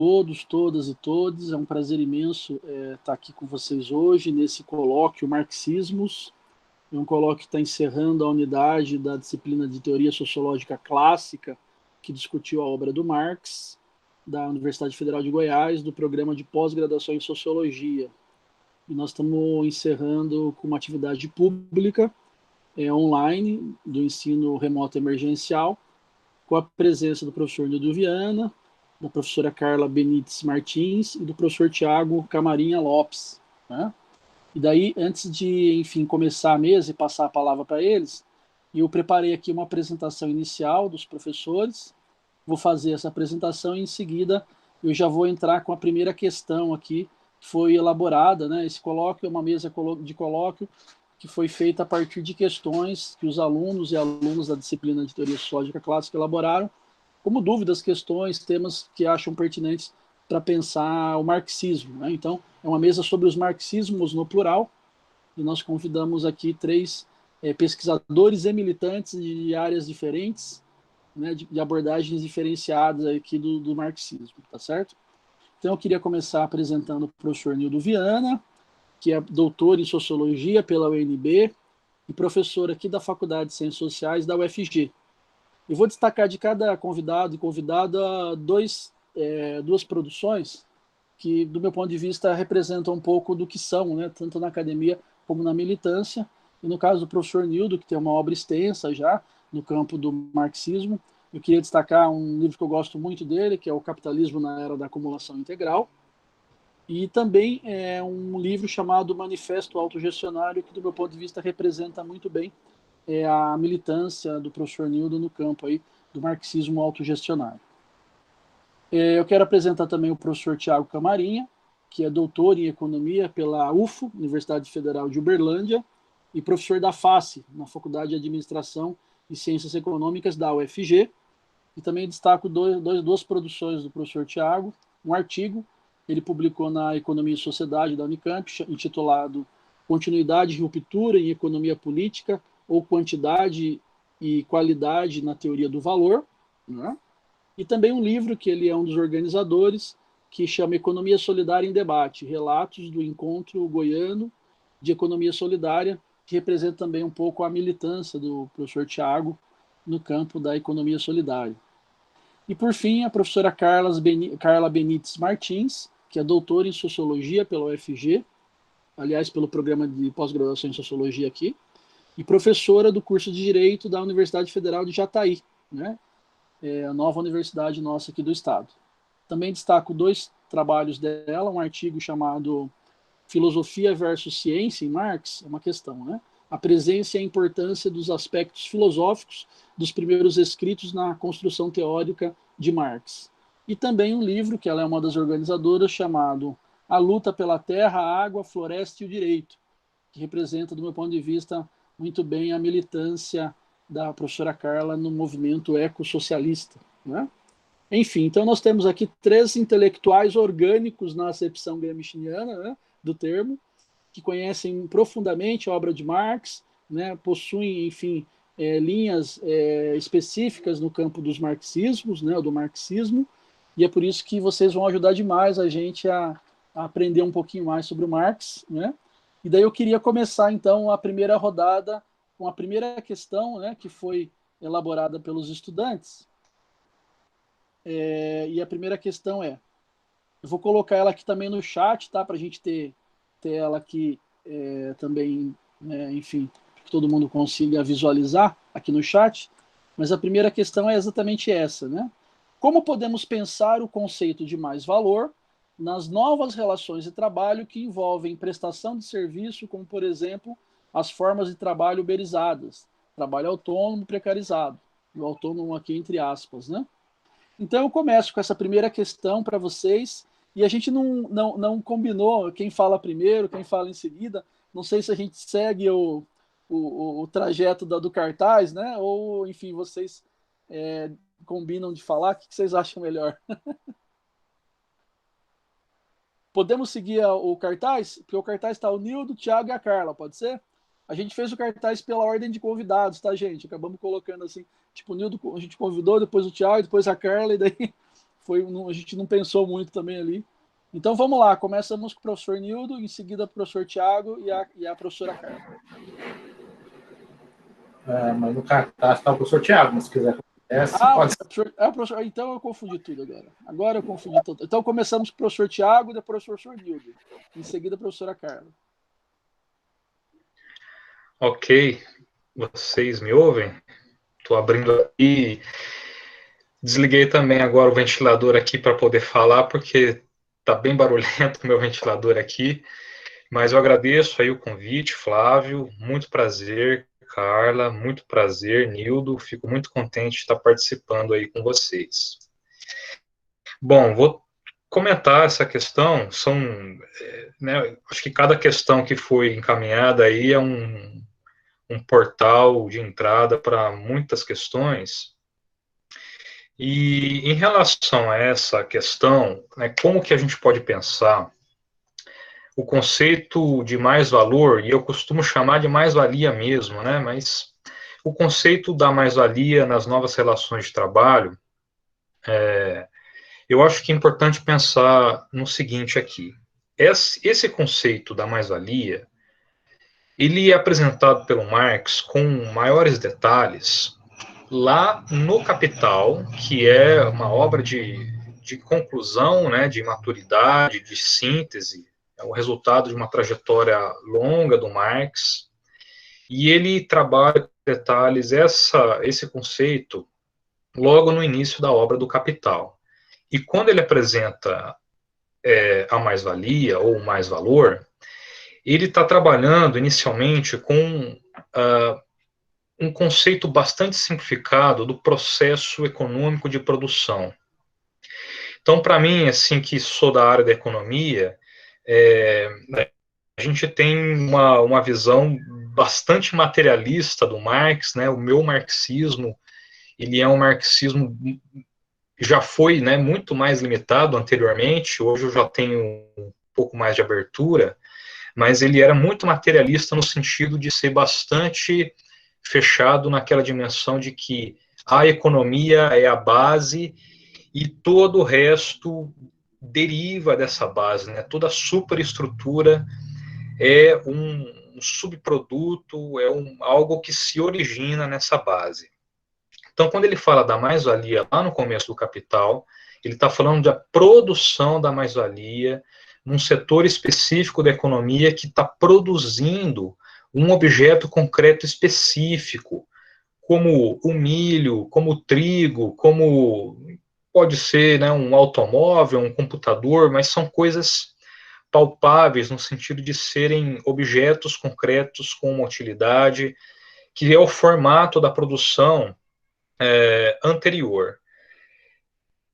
todos, todas e todos. É um prazer imenso estar aqui com vocês hoje nesse colóquio Marxismos. É um colóquio que está encerrando a unidade da disciplina de Teoria Sociológica Clássica, que discutiu a obra do Marx, da Universidade Federal de Goiás, do programa de pós-graduação em Sociologia. E nós estamos encerrando com uma atividade pública, online, do ensino remoto emergencial, com a presença do professor Nildo Viana, da professora Carla Benites Martins e do professor Tiago Camarinha Lopes, né? E daí, antes de, enfim, começar a mesa e passar a palavra para eles, eu preparei aqui uma apresentação inicial dos professores, vou fazer essa apresentação e, em seguida, eu já vou entrar com a primeira questão aqui, que foi elaborada, né? Esse colóquio é uma mesa de colóquio que foi feita a partir de questões que os alunos e alunas da disciplina de Teoria Sociológica Clássica elaboraram, como dúvidas, questões, temas que acham pertinentes para pensar o marxismo, né? Então, é uma mesa sobre os marxismos no plural, e nós convidamos aqui três pesquisadores e militantes de áreas diferentes, né, de abordagens diferenciadas aqui do marxismo, tá certo? Então, eu queria começar apresentando o professor Nildo Viana, que é doutor em Sociologia pela UNB e professor aqui da Faculdade de Ciências Sociais da UFG. Eu vou destacar de cada convidado e convidada duas produções que, do meu ponto de vista, representam um pouco do que são, né, tanto na academia como na militância. E no caso do professor Nildo, que tem uma obra extensa já no campo do marxismo, eu queria destacar um livro que eu gosto muito dele, que é O Capitalismo na Era da Acumulação Integral, e também um livro chamado Manifesto Autogestionário, que, do meu ponto de vista, representa muito bem a militância do professor Nildo no campo aí do marxismo autogestionário. Eu quero apresentar também o professor Tiago Camarinha, que é doutor em economia pela UFO, Universidade Federal de Uberlândia, e professor da FACE, na Faculdade de Administração e Ciências Econômicas da UFG. E também destaco duas produções do professor Tiago, um artigo que ele publicou na Economia e Sociedade da Unicamp, intitulado Continuidade e Ruptura em Economia Política ou Quantidade e Qualidade na Teoria do Valor, né? E também um livro que ele é um dos organizadores, que chama Economia Solidária em Debate, Relatos do Encontro Goiano de Economia Solidária, que representa também um pouco a militância do professor Tiago no campo da economia solidária. E, por fim, a professora Carla Benites Martins, que é doutora em Sociologia pela UFG, aliás, pelo programa de pós-graduação em Sociologia aqui, e professora do curso de Direito da Universidade Federal de Jataí, né? A nova universidade nossa aqui do estado. Também destaco dois trabalhos dela, um artigo chamado Filosofia versus Ciência em Marx, é uma questão, né? A presença e a importância dos aspectos filosóficos dos primeiros escritos na construção teórica de Marx. E também um livro, que ela é uma das organizadoras, chamado A Luta pela Terra, a Água, a Floresta e o Direito, que representa, do meu ponto de vista, muito bem a militância da professora Carla no movimento ecossocialista, né? Enfim, então nós temos aqui três intelectuais orgânicos na acepção gramsciana, né, do termo, que conhecem profundamente a obra de Marx, né, possuem, enfim, linhas específicas no campo dos marxismos, né, do marxismo, e é por isso que vocês vão ajudar demais a gente a aprender um pouquinho mais sobre o Marx, né? E daí eu queria começar, então, a primeira rodada com a primeira questão, né, que foi elaborada pelos estudantes. E a primeira questão eu vou colocar ela aqui também no chat, tá, para a gente ter ela aqui também, né, enfim, que todo mundo consiga visualizar aqui no chat. Mas a primeira questão é exatamente essa, né? Como podemos pensar o conceito de mais-valor nas novas relações de trabalho que envolvem prestação de serviço, como, por exemplo, as formas de trabalho uberizadas, trabalho autônomo precarizado, o autônomo aqui entre aspas, né? Então eu começo com essa primeira questão para vocês, e a gente não combinou quem fala primeiro, quem fala em seguida, não sei se a gente segue o trajeto do cartaz, né? Ou, enfim, vocês combinam de falar, o que vocês acham melhor? Podemos seguir o cartaz? Porque o cartaz está o Nildo, o Thiago e a Carla, pode ser? A gente fez o cartaz pela ordem de convidados, tá, gente? Acabamos colocando assim, tipo, o Nildo a gente convidou, depois o Thiago, depois a Carla, e daí A gente não pensou muito também ali. Então vamos lá, começamos com o professor Nildo, em seguida o professor Tiago e a professora Carla. Mas no cartaz está o professor Tiago, mas se quiser pode ser. Professor, então eu confundi tudo agora. Agora eu confundi tudo. Então começamos com o professor Tiago, depois o professor Nildo. Em seguida a professora Carla. Ok, vocês me ouvem? Estou abrindo aqui. Desliguei também agora o ventilador aqui para poder falar, porque está bem barulhento o meu ventilador aqui. Mas eu agradeço aí o convite, Flávio. Muito prazer, Carla. Muito prazer, Nildo. Fico muito contente de estar participando aí com vocês. Bom, vou comentar essa questão. Acho que cada questão que foi encaminhada aí é um portal de entrada para muitas questões. E em relação a essa questão, né, como que a gente pode pensar o conceito de mais-valor, e eu costumo chamar de mais-valia mesmo, né, mas o conceito da mais-valia nas novas relações de trabalho, eu acho que é importante pensar no seguinte aqui. Esse conceito da mais-valia, ele é apresentado pelo Marx com maiores detalhes lá no Capital, que é uma obra de conclusão, né, de maturidade, de síntese, é o resultado de uma trajetória longa do Marx, e ele trabalha com detalhes esse conceito logo no início da obra do Capital. E quando ele apresenta a mais-valia ou o mais-valor, ele está trabalhando inicialmente com um conceito bastante simplificado do processo econômico de produção. Então, para mim, assim, que sou da área da economia, a gente tem uma visão bastante materialista do Marx, né? O meu marxismo, ele é um marxismo que já foi, né, muito mais limitado anteriormente, hoje eu já tenho um pouco mais de abertura, mas ele era muito materialista no sentido de ser bastante fechado naquela dimensão de que a economia é a base e todo o resto deriva dessa base, né? Toda a superestrutura é um subproduto, é algo que se origina nessa base. Então, quando ele fala da mais-valia lá no começo do Capital, ele está falando da produção da mais-valia num setor específico da economia que está produzindo um objeto concreto específico, como o milho, como o trigo, como pode ser, né, um automóvel, um computador, mas são coisas palpáveis no sentido de serem objetos concretos com uma utilidade, que é o formato da produção anterior.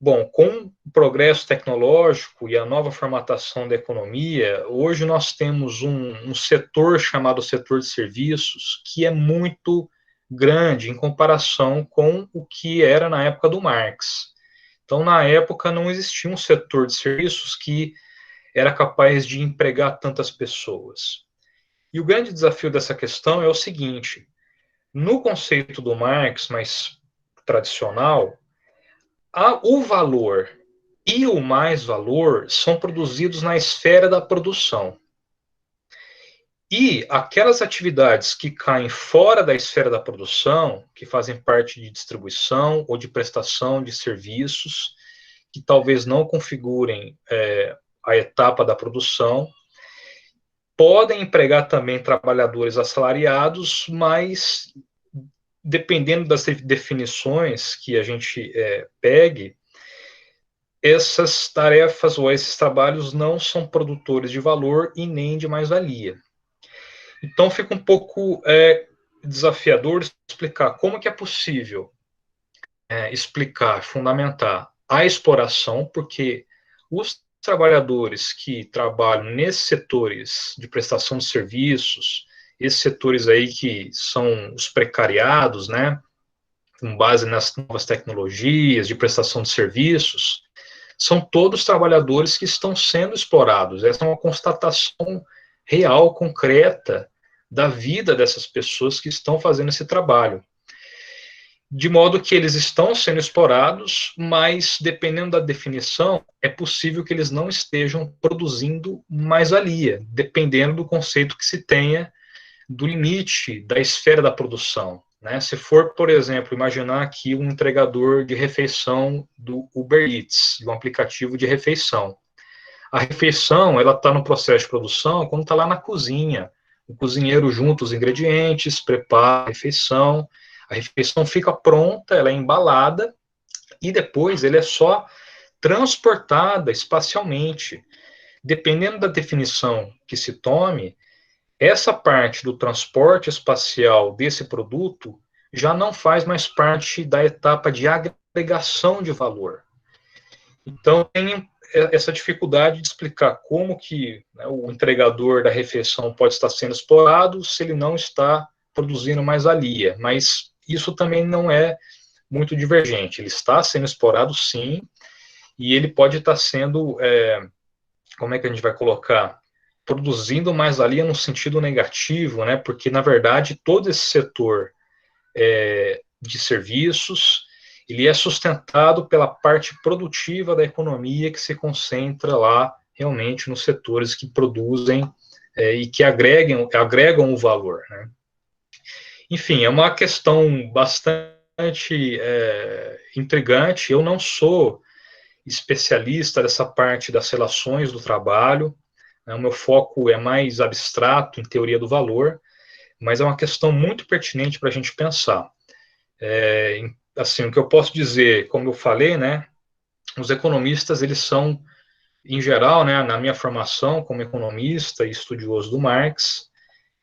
Bom, com o progresso tecnológico e a nova formatação da economia, hoje nós temos um setor chamado setor de serviços, que é muito grande em comparação com o que era na época do Marx. Então, na época, não existia um setor de serviços que era capaz de empregar tantas pessoas. E o grande desafio dessa questão é o seguinte: no conceito do Marx, mais tradicional, o valor e o mais-valor são produzidos na esfera da produção. E aquelas atividades que caem fora da esfera da produção, que fazem parte de distribuição ou de prestação de serviços, que talvez não configurem a etapa da produção, podem empregar também trabalhadores assalariados, mas dependendo das definições que a gente pegue, essas tarefas ou esses trabalhos não são produtores de valor e nem de mais-valia. Então fica um pouco desafiador explicar como que é possível explicar, fundamentar a exploração, porque os trabalhadores que trabalham nesses setores de prestação de serviços, esses setores aí que são os precariados, né, com base nas novas tecnologias de prestação de serviços, são todos trabalhadores que estão sendo explorados. Essa é uma constatação real, concreta, da vida dessas pessoas que estão fazendo esse trabalho. de modo que eles estão sendo explorados, mas dependendo da definição, é possível que eles não estejam produzindo mais-valia, dependendo do conceito que se tenha do limite da esfera da produção. Né? Se for, por exemplo, imaginar aqui um entregador de refeição do Uber Eats, um aplicativo de refeição. A refeição, ela está no processo de produção quando está lá na cozinha. O cozinheiro junta os ingredientes, prepara a refeição fica pronta, ela é embalada, e depois ele é só transportada espacialmente. Dependendo da definição que se tome, essa parte do transporte espacial desse produto já não faz mais parte da etapa de agregação de valor. Então, tem essa dificuldade de explicar como que, né, o entregador da refeição pode estar sendo explorado se ele não está produzindo mais-valia, mas isso também não é muito divergente. Ele está sendo explorado, sim, e ele pode estar sendo, como é que a gente vai colocar? Produzindo mais-valia no sentido negativo, né? Porque, na verdade, todo esse setor de serviços, ele é sustentado pela parte produtiva da economia que se concentra lá, realmente, nos setores que produzem e que agregam o valor, né? Enfim, é uma questão bastante intrigante. Eu não sou especialista dessa parte das relações do trabalho, né? O meu foco é mais abstrato, em teoria do valor, mas é uma questão muito pertinente para a gente pensar. Assim, o que eu posso dizer, como eu falei, né, os economistas, eles são, em geral, né, na minha formação como economista e estudioso do Marx,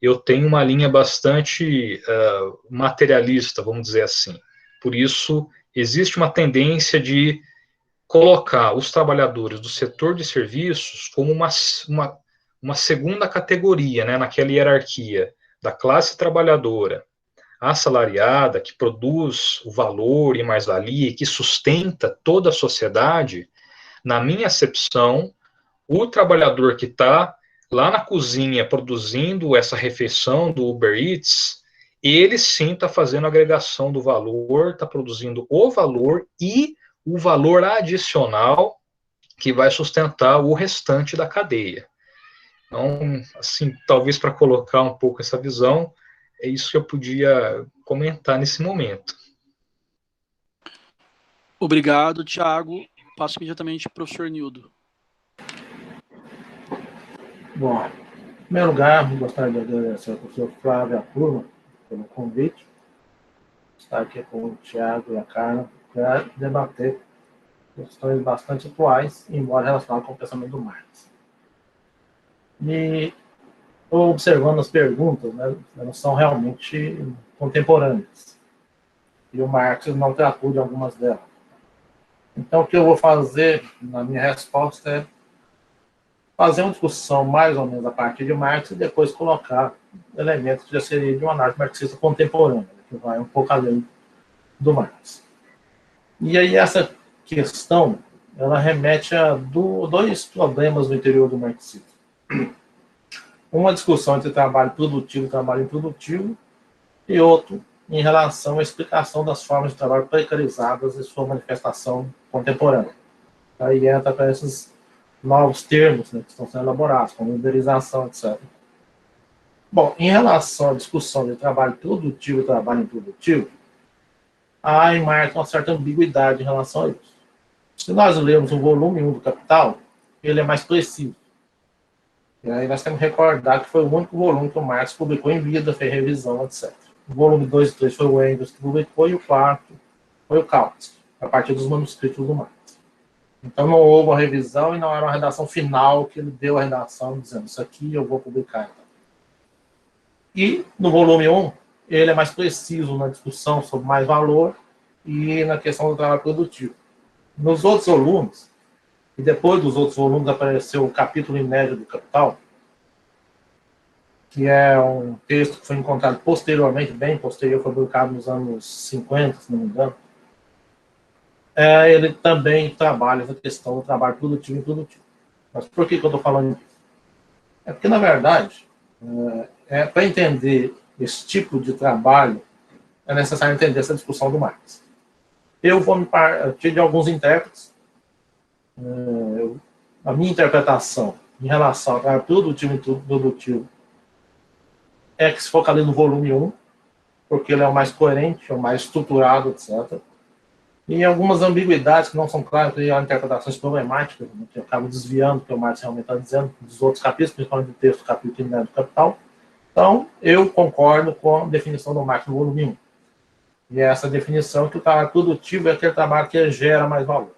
eu tenho uma linha bastante materialista, vamos dizer assim. Por isso, existe uma tendência de colocar os trabalhadores do setor de serviços como uma segunda categoria, né, naquela hierarquia da classe trabalhadora assalariada, que produz o valor e mais-valia, que sustenta toda a sociedade. Na minha acepção, o trabalhador que está lá na cozinha produzindo essa refeição do Uber Eats, ele sim está fazendo a agregação do valor, está produzindo o valor e o valor adicional que vai sustentar o restante da cadeia. Então, assim, talvez para colocar um pouco essa visão, é isso que eu podia comentar nesse momento. Obrigado, Tiago. Passo imediatamente para o professor Nildo. Bom, em primeiro lugar, gostaria de agradecer ao professor Flávio e à turma pelo convite. Estar aqui com o Tiago e a Carla para debater questões bastante atuais, embora relacionadas com o pensamento do Marx. E estou observando as perguntas, né, elas são realmente contemporâneas. E o Marx não tratou de algumas delas. Então, o que eu vou fazer na minha resposta é fazer uma discussão mais ou menos a partir de Marx e depois colocar elementos que já seria de uma análise marxista contemporânea, que vai um pouco além do Marx. E aí essa questão, ela remete a dois problemas no interior do marxismo. Uma discussão entre trabalho produtivo e trabalho improdutivo, e outro em relação à explicação das formas de trabalho precarizadas e sua manifestação contemporânea. Aí entra para esses novos termos, né, que estão sendo elaborados, como uberização, etc. Bom, em relação à discussão de trabalho produtivo e trabalho improdutivo, há em Marx uma certa ambiguidade em relação a isso. Se nós lermos o volume 1 do Capital, ele é mais preciso. E aí nós temos que recordar que foi o único volume que o Marx publicou em vida, fez revisão, etc. O volume 2 e 3 foi o Engels que publicou, e o quarto foi o Kautsky, a partir dos manuscritos do Marx. Então não houve uma revisão e não era uma redação final que ele deu a redação dizendo isso aqui eu vou publicar. Então. E no volume 1, ele é mais preciso na discussão sobre mais valor e na questão do trabalho produtivo. Nos outros volumes, e depois dos outros volumes apareceu o capítulo inédito do Capital, que é um texto que foi encontrado posteriormente, bem posterior, foi publicado nos anos 50, se não me engano. Ele também trabalha essa questão do trabalho produtivo e improdutivo. Mas por que eu estou falando isso? É porque, na verdade, para entender esse tipo de trabalho é necessário entender essa discussão do Marx. Eu vou me partir de alguns intérpretes. A minha interpretação em relação ao produtivo e improdutivo é que se focaliza no volume 1, porque ele é o mais coerente, é o mais estruturado, etc. E algumas ambiguidades que não são claras, e há interpretações problemáticas, né, que acabam desviando o que o Marx realmente está dizendo, dos outros capítulos, principalmente do texto do capítulo Criminalidade do Capital. Então, eu concordo com a definição do Marx no volume 1. E é essa definição que o trabalho produtivo é aquele trabalho que gera mais valor.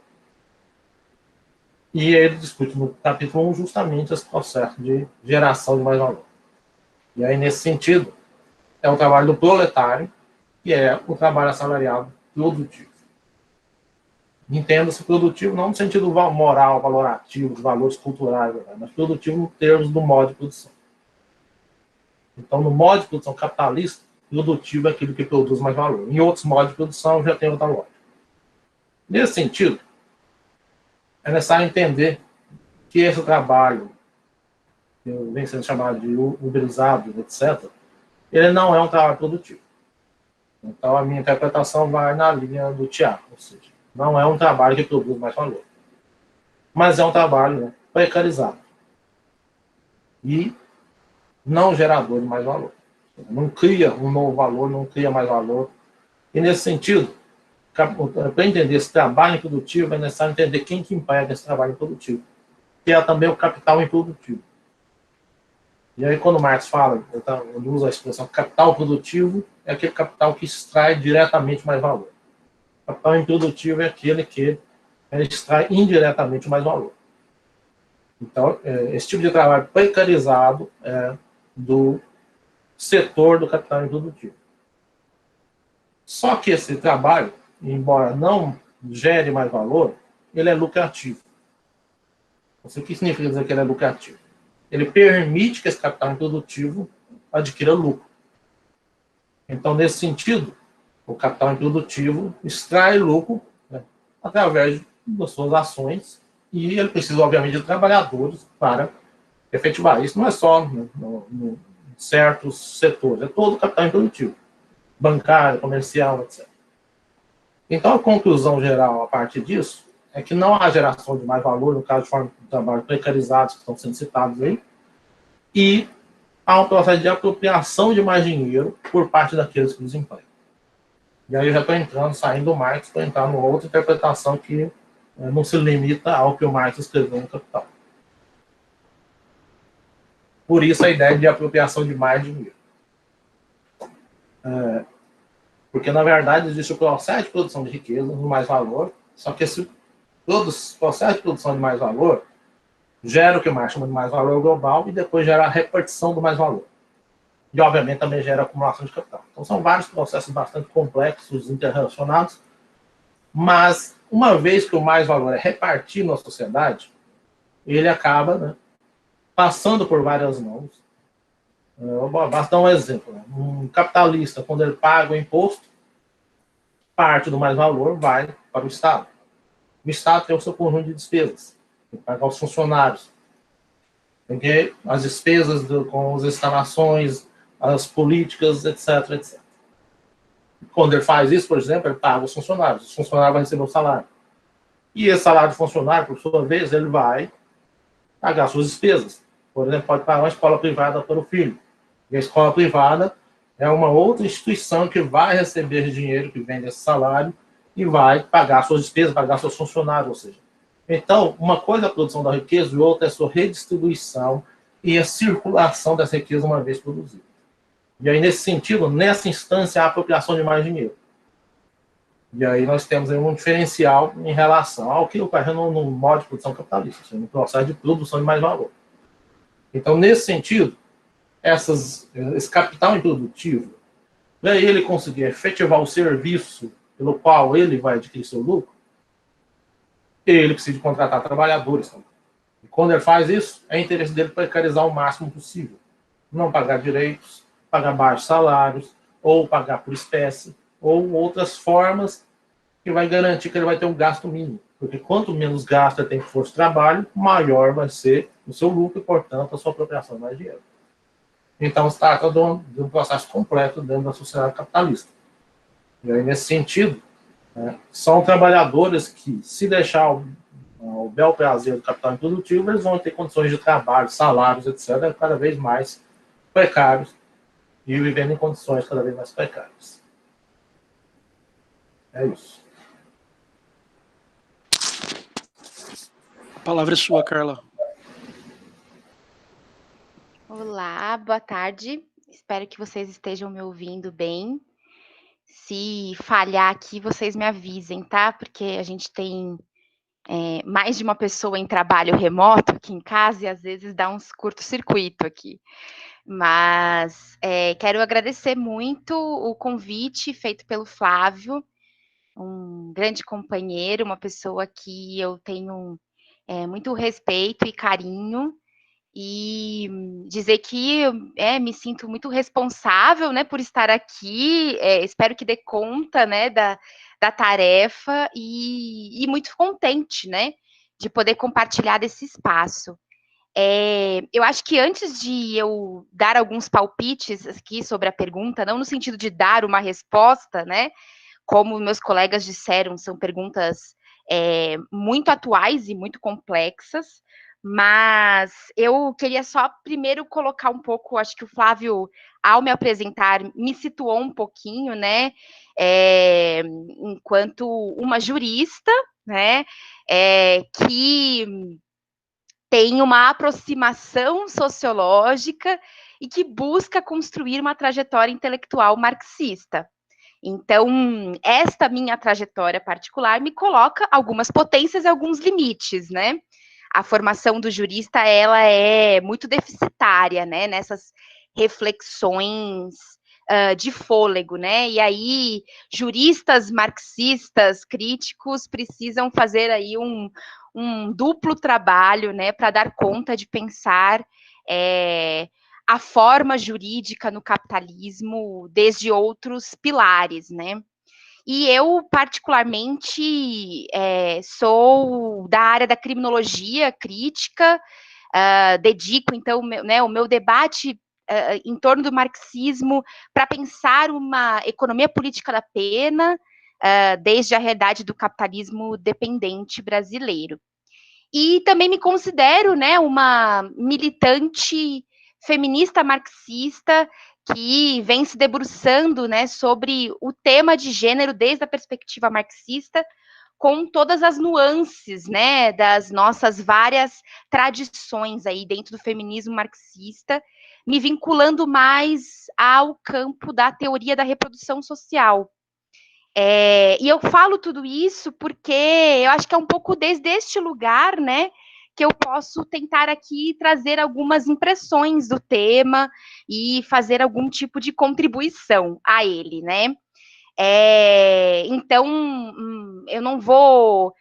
E ele discute no capítulo 1 justamente esse processo de geração de mais valor. E aí, nesse sentido, é o trabalho do proletário, que é o trabalho assalariado produtivo. Entenda-se produtivo não no sentido moral, valorativo, de valores culturais, mas produtivo em termos do modo de produção. Então, no modo de produção capitalista, produtivo é aquilo que produz mais valor. Em outros modos de produção, já tem outra lógica. Nesse sentido, é necessário entender que esse trabalho, que vem sendo chamado de uberizado, etc., ele não é um trabalho produtivo. Então, a minha interpretação vai na linha do Tiago, ou seja, não é um trabalho que produz mais valor. Mas é um trabalho, né, precarizado. E não gerador de mais valor. Não cria um novo valor, não cria mais valor. E, nesse sentido, para entender esse trabalho improdutivo, é necessário entender quem que emprega esse trabalho improdutivo, que é também o capital improdutivo. E aí, quando o Marx fala, ele usa a expressão capital produtivo, é aquele capital que extrai diretamente mais valor. O capital improdutivo é aquele que extrai indiretamente mais valor. Então, esse tipo de trabalho precarizado é do setor do capital improdutivo. Só que esse trabalho, embora não gere mais valor, ele é lucrativo. O que significa dizer que ele é lucrativo? Ele permite que esse capital improdutivo adquira lucro. Então, nesse sentido, o capital improdutivo extrai lucro, né, através das suas ações, e ele precisa, obviamente, de trabalhadores para efetivar. Isso não é só em certos setores, é todo o capital improdutivo, bancário, comercial, etc. Então, a conclusão geral a partir disso é que não há geração de mais valor, no caso de forma de trabalho precarizados que estão sendo citados aí, e há um processo de apropriação de mais dinheiro por parte daqueles que desempregam. E aí eu já estou saindo do Marx, para entrar numa outra interpretação que não se limita ao que o Marx escreveu no Capital. Por isso a ideia de apropriação de mais dinheiro. Porque, na verdade, existe o processo de produção de riqueza, no mais valor, só que esse processo de produção de mais valor gera o que o Marx chama de mais valor global e depois gera a repartição do mais valor. E, obviamente, também gera a acumulação de capital. Então, são vários processos bastante complexos, interrelacionados, mas, uma vez que o mais valor é repartido na sociedade, ele acaba, né, passando por várias mãos. Basta dar um exemplo. Né? Um capitalista, quando ele paga o imposto, parte do mais valor vai para o Estado. O Estado tem o seu conjunto de despesas. Tem que pagar os funcionários. Tem que as despesas com as instalações, as políticas, etc, etc. Quando ele faz isso, por exemplo, ele paga os funcionários vão receber o salário. E esse salário de funcionário, por sua vez, ele vai pagar suas despesas. Por exemplo, pode pagar uma escola privada para o filho. E a escola privada é uma outra instituição que vai receber dinheiro que vem desse salário e vai pagar suas despesas, pagar seus funcionários, ou seja. Então, uma coisa é a produção da riqueza e outra é a sua redistribuição e a circulação dessa riqueza uma vez produzida. E aí, nesse sentido, nessa instância, a apropriação de mais dinheiro. E aí nós temos aí um diferencial em relação ao que ocorre no modo de produção capitalista, ou seja, no processo de produção de mais valor. Então, nesse sentido, esse capital improdutivo, para ele conseguir efetivar o serviço pelo qual ele vai adquirir seu lucro, ele precisa de contratar trabalhadores também. E quando ele faz isso, é interesse dele precarizar o máximo possível. Não pagar direitos, pagar baixos salários, ou pagar por espécie, ou outras formas que vai garantir que ele vai ter um gasto mínimo. Porque quanto menos gasto ele tem com força de trabalho, maior vai ser o seu lucro e, portanto, a sua apropriação de mais dinheiro. Então, se trata de um processo completo dentro da sociedade capitalista. E aí, nesse sentido, são trabalhadores que, se deixar o bel prazer do capital improdutivo, eles vão ter condições de trabalho, salários, etc., cada vez mais precários e vivendo em condições cada vez mais precárias. É isso. A palavra é sua, Carla. Olá, boa tarde. Espero que vocês estejam me ouvindo bem. Se falhar aqui, vocês me avisem, tá? Porque a gente tem mais de uma pessoa em trabalho remoto aqui em casa e às vezes dá uns curto-circuito aqui. Mas quero agradecer muito o convite feito pelo Flávio, um grande companheiro, uma pessoa que eu tenho muito respeito e carinho, e dizer que me sinto muito responsável, né, por estar aqui, espero que dê conta, né, da tarefa, e muito contente, né, de poder compartilhar desse espaço. Eu acho que antes de eu dar alguns palpites aqui sobre a pergunta, não no sentido de dar uma resposta, né, como meus colegas disseram, são perguntas muito atuais e muito complexas, mas eu queria só primeiro colocar um pouco, acho que o Flávio, ao me apresentar, me situou um pouquinho, né, enquanto uma jurista, né, que tem uma aproximação sociológica e que busca construir uma trajetória intelectual marxista. Então, esta minha trajetória particular me coloca algumas potências e alguns limites, né? A formação do jurista, ela é muito deficitária, né? Nessas reflexões de fôlego, né? E aí, juristas marxistas, críticos, precisam fazer aí um duplo trabalho, né? Para dar conta de pensar a forma jurídica no capitalismo desde outros pilares, né? E eu, particularmente, sou da área da criminologia crítica, dedico, então, o meu debate em torno do marxismo para pensar uma economia política da pena, desde a realidade do capitalismo dependente brasileiro. E também me considero, né, uma militante feminista marxista que vem se debruçando, né, sobre o tema de gênero desde a perspectiva marxista, com todas as nuances, né, das nossas várias tradições aí dentro do feminismo marxista, me vinculando mais ao campo da teoria da reprodução social. E eu falo tudo isso porque eu acho que é um pouco desde este lugar, né, que eu posso tentar aqui trazer algumas impressões do tema e fazer algum tipo de contribuição a ele, né. Então, eu não vou,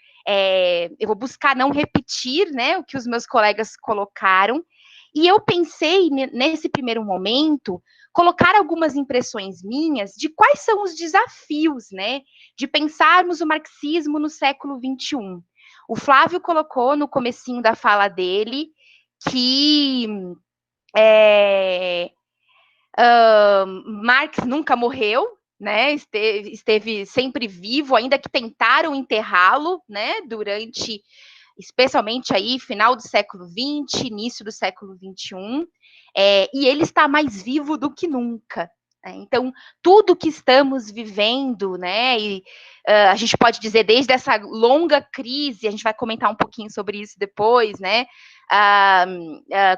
eu vou buscar não repetir, né, o que os meus colegas colocaram, e eu pensei, nesse primeiro momento, colocar algumas impressões minhas de quais são os desafios, né, de pensarmos o marxismo no século XXI. O Flávio colocou no comecinho da fala dele que Marx nunca morreu, né? Esteve sempre vivo, ainda que tentaram enterrá-lo, né? Durante, especialmente aí, final do século XX, início do século XXI, e ele está mais vivo do que nunca. Então, tudo que estamos vivendo, né? E a gente pode dizer desde essa longa crise, a gente vai comentar um pouquinho sobre isso depois, né?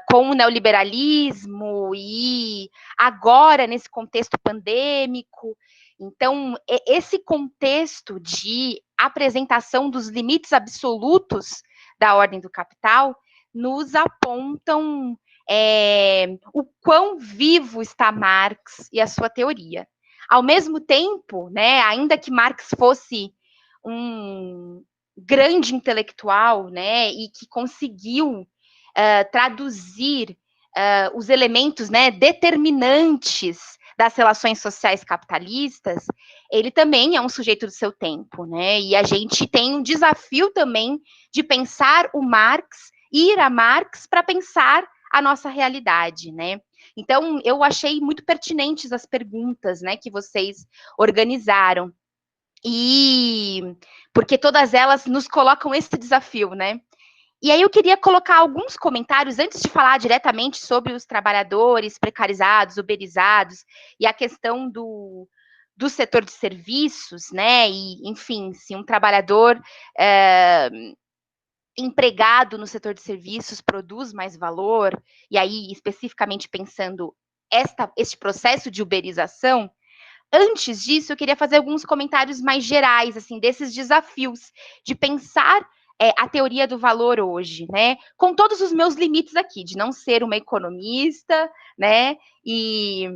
Com o neoliberalismo e agora nesse contexto pandêmico. Então, esse contexto de apresentação dos limites absolutos da ordem do capital nos apontam o quão vivo está Marx e a sua teoria. Ao mesmo tempo, né, ainda que Marx fosse um grande intelectual, né, e que conseguiu traduzir os elementos, né, determinantes das relações sociais capitalistas, ele também é um sujeito do seu tempo, né? E a gente tem um desafio também de pensar o Marx, ir a Marx para pensar a nossa realidade, né? Então, eu achei muito pertinentes as perguntas, né, que vocês organizaram. E porque todas elas nos colocam esse desafio, né? E aí eu queria colocar alguns comentários, antes de falar diretamente sobre os trabalhadores precarizados, uberizados, e a questão do setor de serviços, né? E, enfim, se um trabalhador empregado no setor de serviços produz mais valor, e aí especificamente pensando este processo de uberização. Antes disso, eu queria fazer alguns comentários mais gerais, assim, desses desafios de pensar a teoria do valor hoje, né? Com todos os meus limites aqui, de não ser uma economista, né? E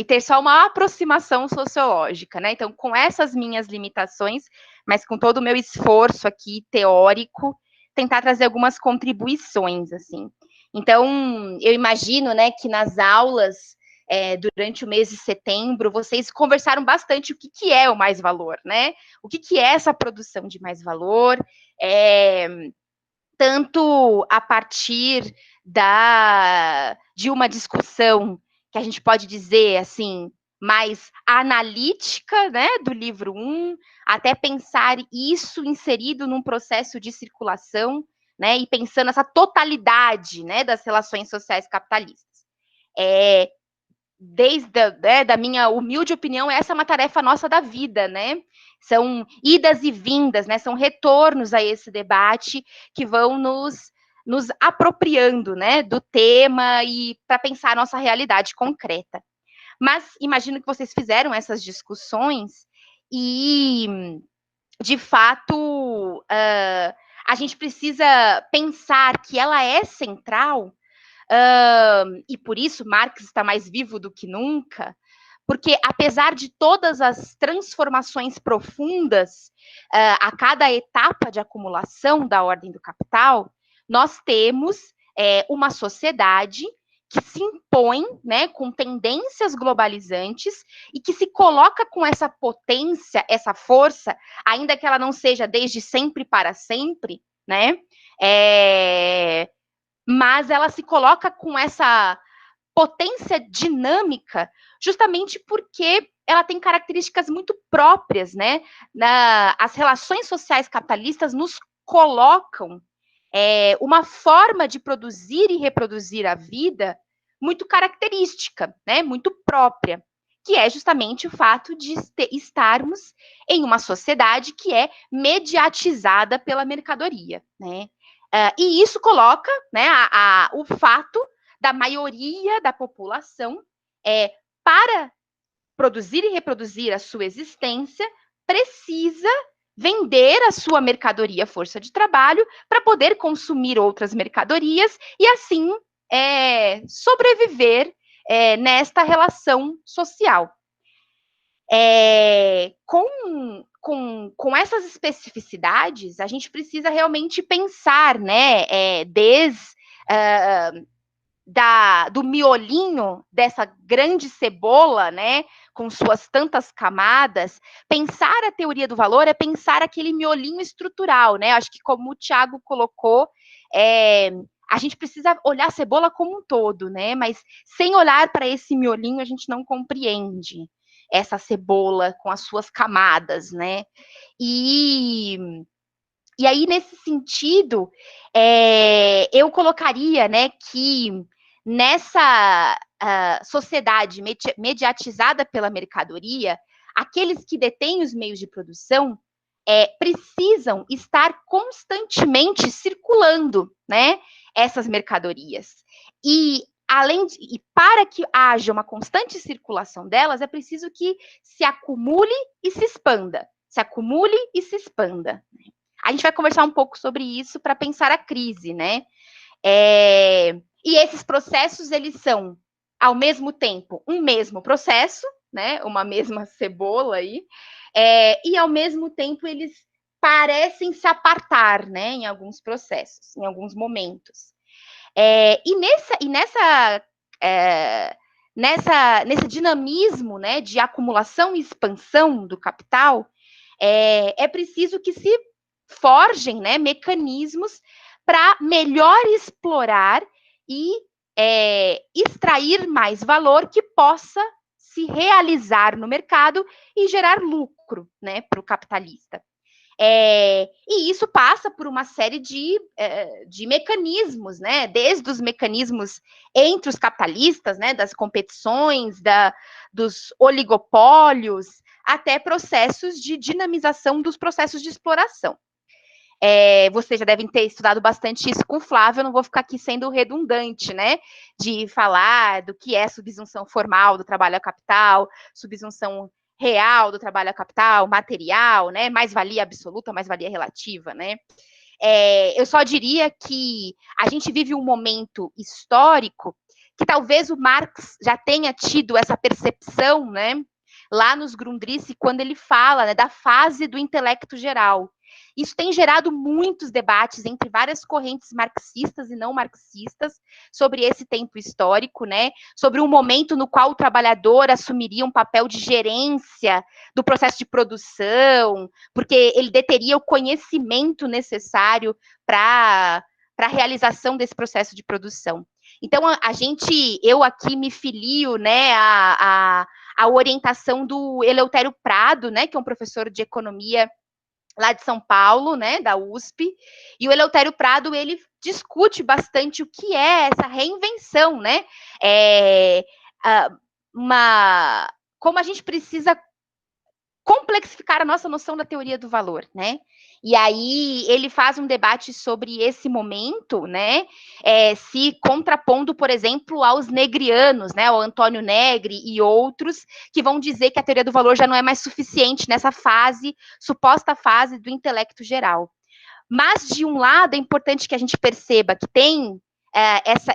ter só uma aproximação sociológica, né? Então, com essas minhas limitações, mas com todo o meu esforço aqui teórico, tentar trazer algumas contribuições, assim. Então, eu imagino, né, que nas aulas durante o mês de setembro, vocês conversaram bastante o que é o mais-valor, né? O que é essa produção de mais-valor, tanto a partir de uma discussão que a gente pode dizer, assim, mais analítica, né, do livro 1, até pensar isso inserido num processo de circulação, né, e pensando essa totalidade, né, das relações sociais capitalistas. Da minha humilde opinião, essa é uma tarefa nossa da vida, né? São idas e vindas, né? São retornos a esse debate que vão nos apropriando, né, do tema e para pensar a nossa realidade concreta. Mas imagino que vocês fizeram essas discussões e, de fato, a gente precisa pensar que ela é central. E por isso Marx está mais vivo do que nunca, porque apesar de todas as transformações profundas a cada etapa de acumulação da ordem do capital, nós temos uma sociedade que se impõe, né, com tendências globalizantes e que se coloca com essa potência, essa força, ainda que ela não seja desde sempre para sempre, né, mas ela se coloca com essa potência dinâmica justamente porque ela tem características muito próprias, né? As relações sociais capitalistas nos colocam uma forma de produzir e reproduzir a vida muito característica, né? Muito própria, que é justamente o fato de estarmos em uma sociedade que é mediatizada pela mercadoria, né? E isso coloca, né, o fato da maioria da população para produzir e reproduzir a sua existência, precisa vender a sua mercadoria força de trabalho para poder consumir outras mercadorias e, assim, sobreviver nesta relação social. Com essas especificidades, a gente precisa realmente pensar, né, do miolinho dessa grande cebola, né, com suas tantas camadas. Pensar a teoria do valor é pensar aquele miolinho estrutural, né? Acho que, como o Thiago colocou, a gente precisa olhar a cebola como um todo, né? Mas sem olhar para esse miolinho, a gente não compreende essa cebola com as suas camadas, né? E aí, nesse sentido, eu colocaria, né, que nessa sociedade mediatizada pela mercadoria, aqueles que detêm os meios de produção precisam estar constantemente circulando, né, essas mercadorias. E para que haja uma constante circulação delas, é preciso que se acumule e se expanda. Se acumule e se expanda. A gente vai conversar um pouco sobre isso para pensar a crise, né? E esses processos, eles são, ao mesmo tempo, um mesmo processo, né? Uma mesma cebola aí, e ao mesmo tempo eles parecem se apartar, né? Em alguns processos, em alguns momentos. Nesse dinamismo, né, de acumulação e expansão do capital, é preciso que se forjem, né, mecanismos para melhor explorar e extrair mais valor que possa se realizar no mercado e gerar lucro, né, para o capitalista. E isso passa por uma série de mecanismos, né, desde os mecanismos entre os capitalistas, né, das competições, dos oligopólios, até processos de dinamização dos processos de exploração. Vocês já devem ter estudado bastante isso com o Flávio, eu não vou ficar aqui sendo redundante, né, de falar do que é subsunção formal do trabalho a capital, subsunção real do trabalho a capital, material, né, mais-valia absoluta, mais-valia relativa, né. Eu só diria que a gente vive um momento histórico que talvez o Marx já tenha tido essa percepção, né, lá nos Grundrisse, quando ele fala, né, da fase do intelecto geral. Isso tem gerado muitos debates entre várias correntes marxistas e não marxistas sobre esse tempo histórico, né? Sobre um momento no qual o trabalhador assumiria um papel de gerência do processo de produção, porque ele deteria o conhecimento necessário para a realização desse processo de produção. Então, eu aqui me filio, né, a orientação do Eleutério Prado, né, que é um professor de economia lá de São Paulo, né, da USP, e o Eleutério Prado, ele discute bastante o que é essa reinvenção, né, como a gente precisa complexificar a nossa noção da teoria do valor, né? E aí ele faz um debate sobre esse momento, né? Se contrapondo, por exemplo, aos negrianos, né? O Antônio Negri e outros que vão dizer que a teoria do valor já não é mais suficiente nessa fase, suposta fase do intelecto geral. Mas, de um lado, é importante que a gente perceba que tem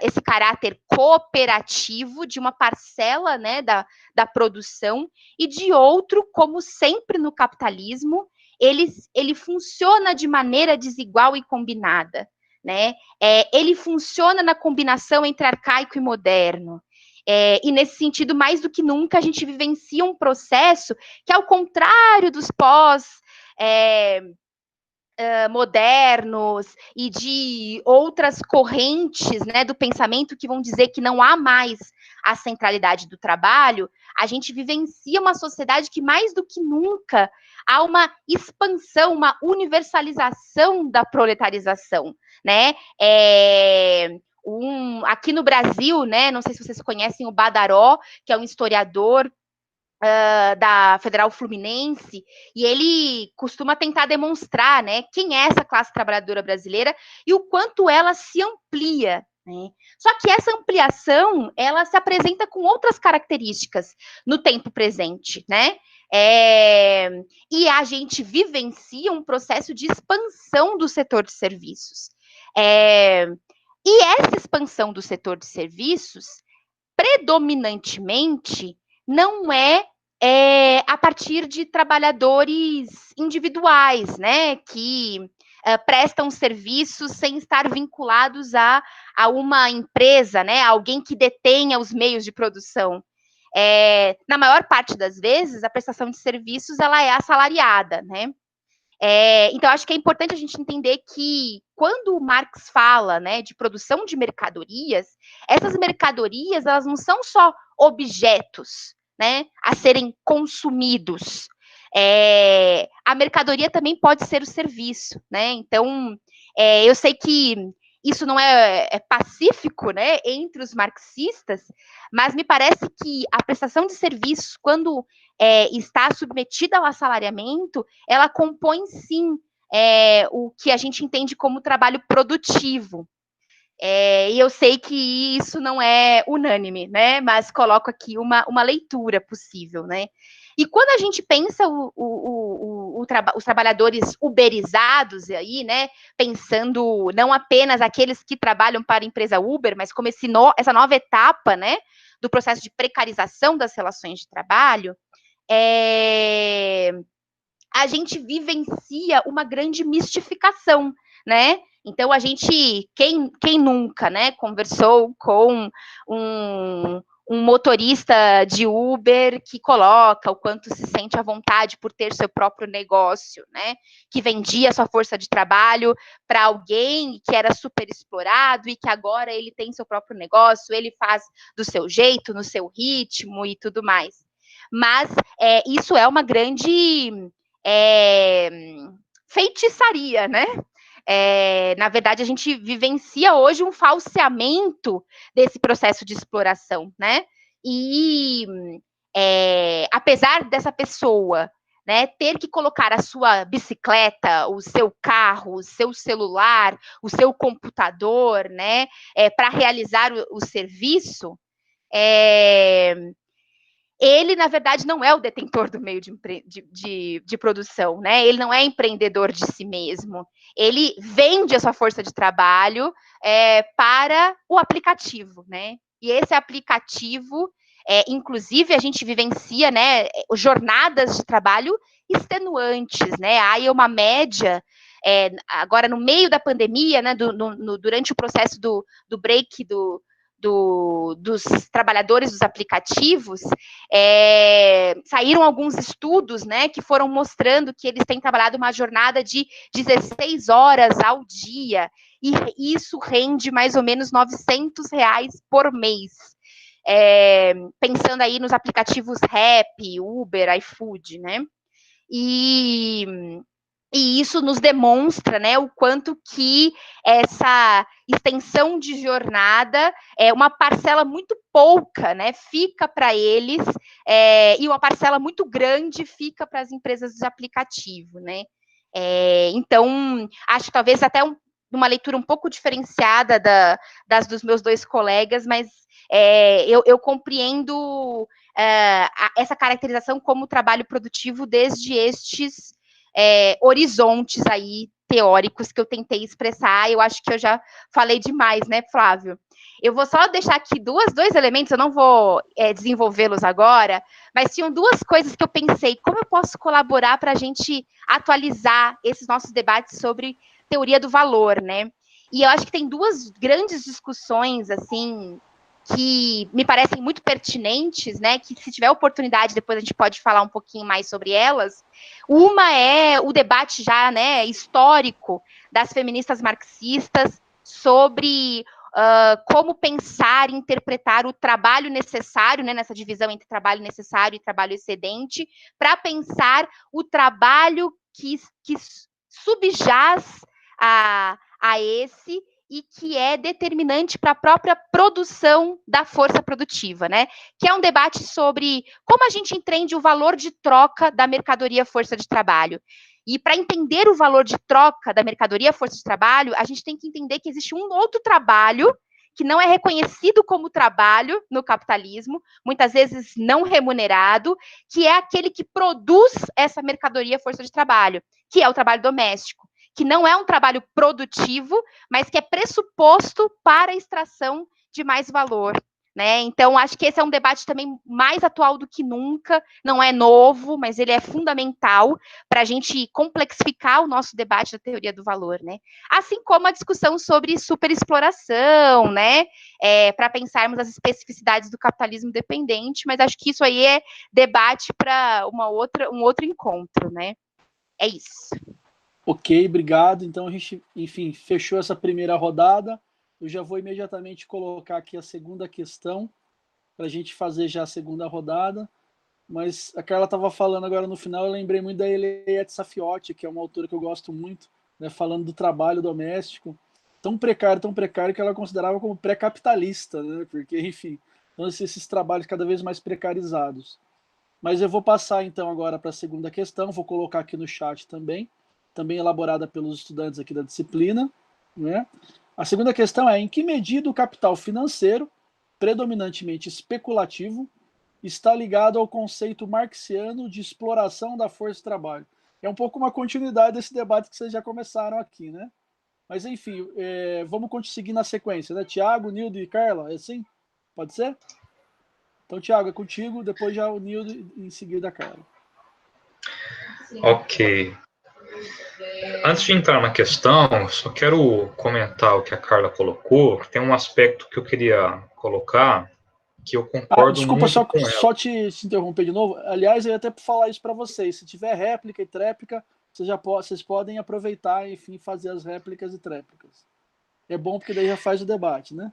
esse caráter cooperativo de uma parcela, né, da produção, e de outro, como sempre no capitalismo, ele funciona de maneira desigual e combinada, né? Ele funciona na combinação entre arcaico e moderno. E nesse sentido, mais do que nunca, a gente vivencia um processo que, ao contrário dos modernos e de outras correntes, né, do pensamento que vão dizer que não há mais a centralidade do trabalho, a gente vivencia uma sociedade que, mais do que nunca, há uma expansão, uma universalização da proletarização, né? Aqui no Brasil, né, não sei se vocês conhecem o Badaró, que é um historiador da Federal Fluminense, e ele costuma tentar demonstrar, né, quem é essa classe trabalhadora brasileira e o quanto ela se amplia, né? Só que essa ampliação, ela se apresenta com outras características no tempo presente, né? E a gente vivencia um processo de expansão do setor de serviços. E essa expansão do setor de serviços, predominantemente, não é a partir de trabalhadores individuais, né, que prestam serviços sem estar vinculados a uma empresa, né, alguém que detenha os meios de produção. Na maior parte das vezes, a prestação de serviços ela é assalariada, né? Então, acho que é importante a gente entender que, quando o Marx fala, né, de produção de mercadorias, essas mercadorias, elas não são só objetos, né, a serem consumidos. A mercadoria também pode ser o serviço, né? Então, eu sei que isso não é pacífico, né, entre os marxistas, mas me parece que a prestação de serviços, quando está submetida ao assalariamento, ela compõe, sim, o que a gente entende como trabalho produtivo. E eu sei que isso não é unânime, né? Mas coloco aqui uma leitura possível, né? E quando a gente pensa os trabalhadores uberizados aí, né? Pensando não apenas aqueles que trabalham para a empresa Uber, mas como essa nova etapa, né? Do processo de precarização das relações de trabalho, a gente vivencia uma grande mistificação, né? Então, quem nunca, né, conversou com um um motorista de Uber que coloca o quanto se sente à vontade por ter seu próprio negócio, né? Que vendia sua força de trabalho para alguém que era super explorado e que agora ele tem seu próprio negócio, ele faz do seu jeito, no seu ritmo e tudo mais. Mas isso é uma grande feitiçaria, né? Na verdade, a gente vivencia hoje um falseamento desse processo de exploração, né? E apesar dessa pessoa, né, ter que colocar a sua bicicleta, o seu carro, o seu celular, o seu computador, né, para realizar o serviço, ele, na verdade, não é o detentor do meio de produção, né? Ele não é empreendedor de si mesmo. Ele vende a sua força de trabalho para o aplicativo, né? E esse aplicativo, inclusive, a gente vivencia, né, jornadas de trabalho extenuantes, né? Há aí uma média, agora no meio da pandemia, né, durante o processo do break dos trabalhadores dos aplicativos, saíram alguns estudos, né, que foram mostrando que eles têm trabalhado uma jornada de 16 horas ao dia, e isso rende mais ou menos R$900 por mês. Pensando aí nos aplicativos Rappi, Uber, iFood, né? E isso nos demonstra, né, o quanto que essa extensão de jornada uma parcela muito pouca, né, fica para eles, e uma parcela muito grande fica para as empresas de aplicativo, né? Então, acho que talvez até uma leitura um pouco diferenciada das dos meus dois colegas, mas eu compreendo essa caracterização como trabalho produtivo desde estes horizontes aí teóricos que eu tentei expressar. Eu acho que eu já falei demais, né, Flávio? Eu vou só deixar aqui dois elementos, eu não vou desenvolvê-los agora, mas tinham duas coisas que eu pensei, como eu posso colaborar para a gente atualizar esses nossos debates sobre teoria do valor, né? E eu acho que tem duas grandes discussões, assim, que me parecem muito pertinentes, né, que se tiver oportunidade, depois a gente pode falar um pouquinho mais sobre elas. Uma é o debate já, né, histórico das feministas marxistas sobre como pensar e interpretar o trabalho necessário, né, nessa divisão entre trabalho necessário e trabalho excedente, para pensar o trabalho que subjaz a esse e que é determinante para a própria produção da força produtiva, né? Que é um debate sobre como a gente entende o valor de troca da mercadoria força de trabalho. E para entender o valor de troca da mercadoria força de trabalho, a gente tem que entender que existe um outro trabalho que não é reconhecido como trabalho no capitalismo, muitas vezes não remunerado, que é aquele que produz essa mercadoria força de trabalho, que é o trabalho doméstico, que não é um trabalho produtivo, mas que é pressuposto para a extração de mais valor, né? Então, acho que esse é um debate também mais atual do que nunca, não é novo, mas ele é fundamental para a gente complexificar o nosso debate da teoria do valor, né? Assim como a discussão sobre superexploração, né? Para pensarmos as especificidades do capitalismo dependente, mas acho que isso aí é debate para um outro encontro, né? É isso. Ok, obrigado. Então a gente, enfim, fechou essa primeira rodada. Eu já vou imediatamente colocar aqui a segunda questão para a gente fazer já a segunda rodada. Mas a Carla estava falando agora no final, eu lembrei muito da Eliette Safiotti, que é uma autora que eu gosto muito, né, falando do trabalho doméstico, tão precário que ela considerava como pré-capitalista, né, porque, enfim, então esses trabalhos cada vez mais precarizados. Mas eu vou passar então agora para a segunda questão, vou colocar aqui no chat também elaborada pelos estudantes aqui da disciplina, né? A segunda questão é: em que medida o capital financeiro, predominantemente especulativo, está ligado ao conceito marxiano de exploração da força de trabalho? É um pouco uma continuidade desse debate que vocês já começaram aqui, né? Mas, enfim, vamos seguir na sequência, né? Tiago, Nildo e Carla, é assim? Pode ser? Então, Tiago, é contigo, depois já o Nildo e em seguida a Carla. Ok. Antes de entrar na questão, só quero comentar o que a Carla colocou, que tem um aspecto que eu queria colocar, que eu concordo desculpa, muito com ela. só te interromper de novo. Aliás, eu ia até falar isso para vocês. Se tiver réplica e tréplica, vocês podem aproveitar, enfim, fazer as réplicas e tréplicas. É bom porque daí já faz o debate, né?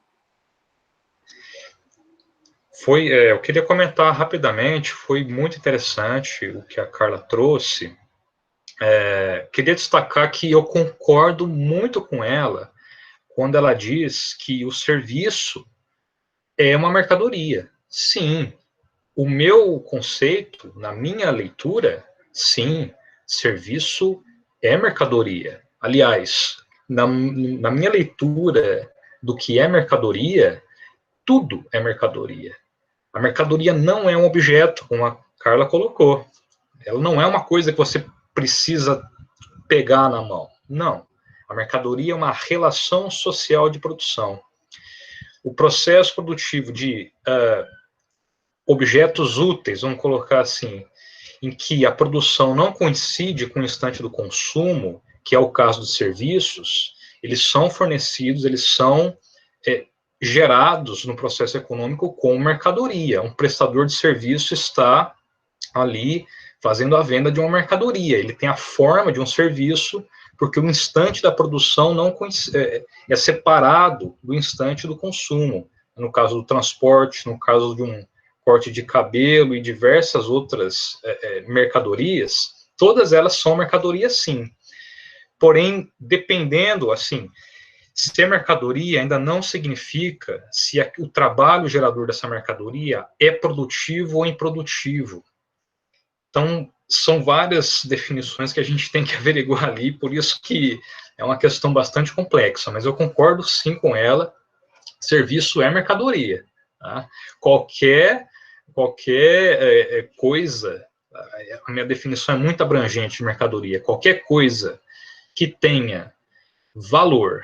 Eu queria comentar rapidamente, foi muito interessante o que a Carla trouxe. Queria destacar que eu concordo muito com ela quando ela diz que o serviço é uma mercadoria. Sim, o meu conceito, na minha leitura, sim, serviço é mercadoria. Aliás, na minha leitura do que é mercadoria, tudo é mercadoria. A mercadoria não é um objeto, como a Carla colocou. Ela não é uma coisa que você precisa pegar na mão. Não. A mercadoria é uma relação social de produção. O processo produtivo de objetos úteis, vamos colocar assim, em que a produção não coincide com o instante do consumo, que é o caso dos serviços, eles são fornecidos, eles são gerados no processo econômico como mercadoria. Um prestador de serviço está ali fazendo a venda de uma mercadoria. Ele tem a forma de um serviço, porque o instante da produção não é separado do instante do consumo. No caso do transporte, no caso de um corte de cabelo e diversas outras mercadorias, todas elas são mercadorias, sim. Porém, dependendo, assim, ser mercadoria ainda não significa se o trabalho gerador dessa mercadoria é produtivo ou improdutivo. Então, são várias definições que a gente tem que averiguar ali, por isso que é uma questão bastante complexa, mas eu concordo sim com ela, serviço é mercadoria. Tá? Qualquer coisa, a minha definição é muito abrangente de mercadoria, qualquer coisa que tenha valor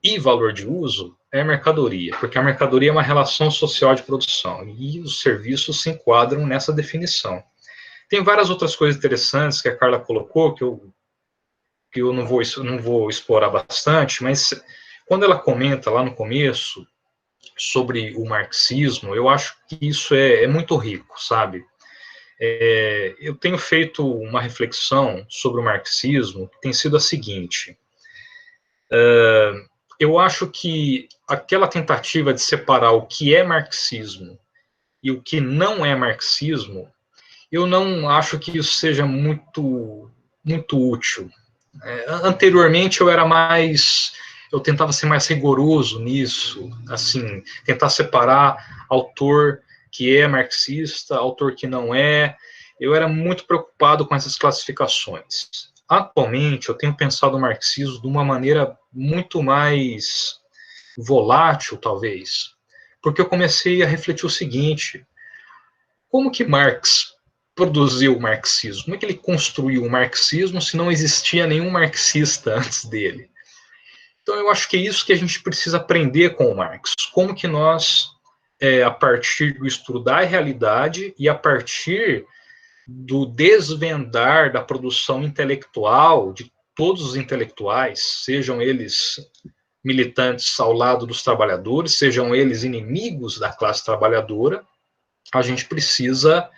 e valor de uso é mercadoria, porque a mercadoria é uma relação social de produção, e os serviços se enquadram nessa definição. Tem várias outras coisas interessantes que a Carla colocou, que eu não vou explorar bastante, mas quando ela comenta lá no começo sobre o marxismo, eu acho que isso é muito rico, sabe? Eu tenho feito uma reflexão sobre o marxismo, que tem sido a seguinte. Eu acho que aquela tentativa de separar o que é marxismo e o que não é marxismo, eu não acho que isso seja muito útil. Anteriormente eu tentava ser mais rigoroso nisso, assim, tentar separar autor que é marxista, autor que não é. Eu era muito preocupado com essas classificações. Atualmente, eu tenho pensado o marxismo de uma maneira muito mais volátil, talvez, porque eu comecei a refletir o seguinte: como que Marx produziu o marxismo? Como é que ele construiu o marxismo se não existia nenhum marxista antes dele? Então, eu acho que é isso que a gente precisa aprender com o Marx. Como que nós, a partir do estudo da realidade e a partir do desvendar da produção intelectual de todos os intelectuais, sejam eles militantes ao lado dos trabalhadores, sejam eles inimigos da classe trabalhadora, a gente precisa,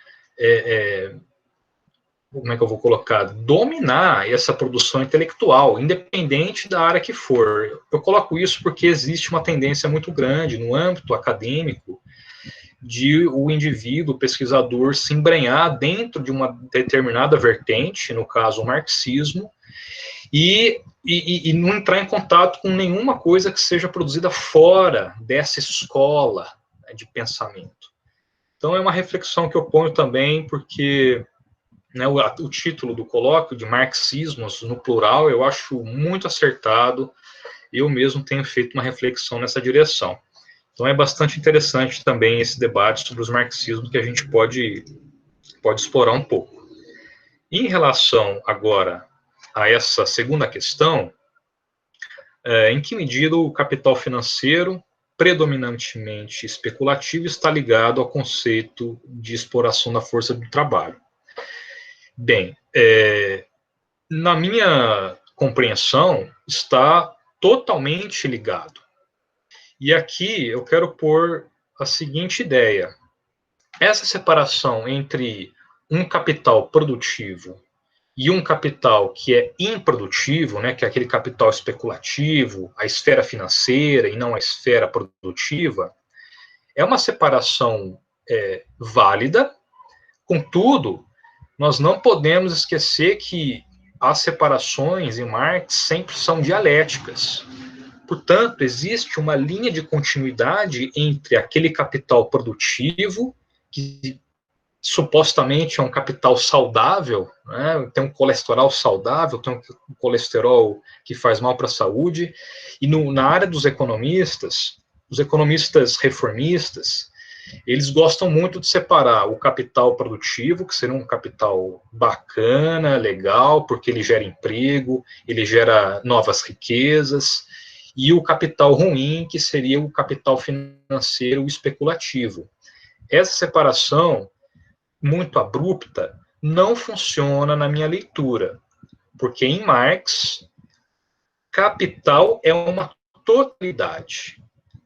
como é que eu vou colocar, dominar essa produção intelectual, independente da área que for. Eu coloco isso porque existe uma tendência muito grande no âmbito acadêmico de o indivíduo, o pesquisador, se embrenhar dentro de uma determinada vertente, no caso o marxismo, e não entrar em contato com nenhuma coisa que seja produzida fora dessa escola, né, de pensamento. Então é uma reflexão que eu ponho também, porque, né, o título do colóquio, de marxismos no plural, eu acho muito acertado. Eu mesmo tenho feito uma reflexão nessa direção. Então é bastante interessante também esse debate sobre os marxismos, que a gente pode explorar um pouco. Em relação agora a essa segunda questão, em que medida o capital financeiro, predominantemente especulativo, está ligado ao conceito de exploração da força do trabalho? Bem, na minha compreensão, está totalmente ligado. E aqui eu quero pôr a seguinte ideia. Essa separação entre um capital produtivo e um capital que é improdutivo, né, que é aquele capital especulativo, a esfera financeira e não a esfera produtiva, é uma separação válida. Contudo, nós não podemos esquecer que as separações em Marx sempre são dialéticas. Portanto, existe uma linha de continuidade entre aquele capital produtivo, que supostamente é um capital saudável, né, tem um colesterol saudável, tem um colesterol que faz mal para a saúde, e na área dos economistas, os economistas reformistas, eles gostam muito de separar o capital produtivo, que seria um capital bacana, legal, porque ele gera emprego, ele gera novas riquezas, e o capital ruim, que seria o capital financeiro especulativo. Essa separação, muito abrupta, não funciona na minha leitura, porque em Marx, capital é uma totalidade.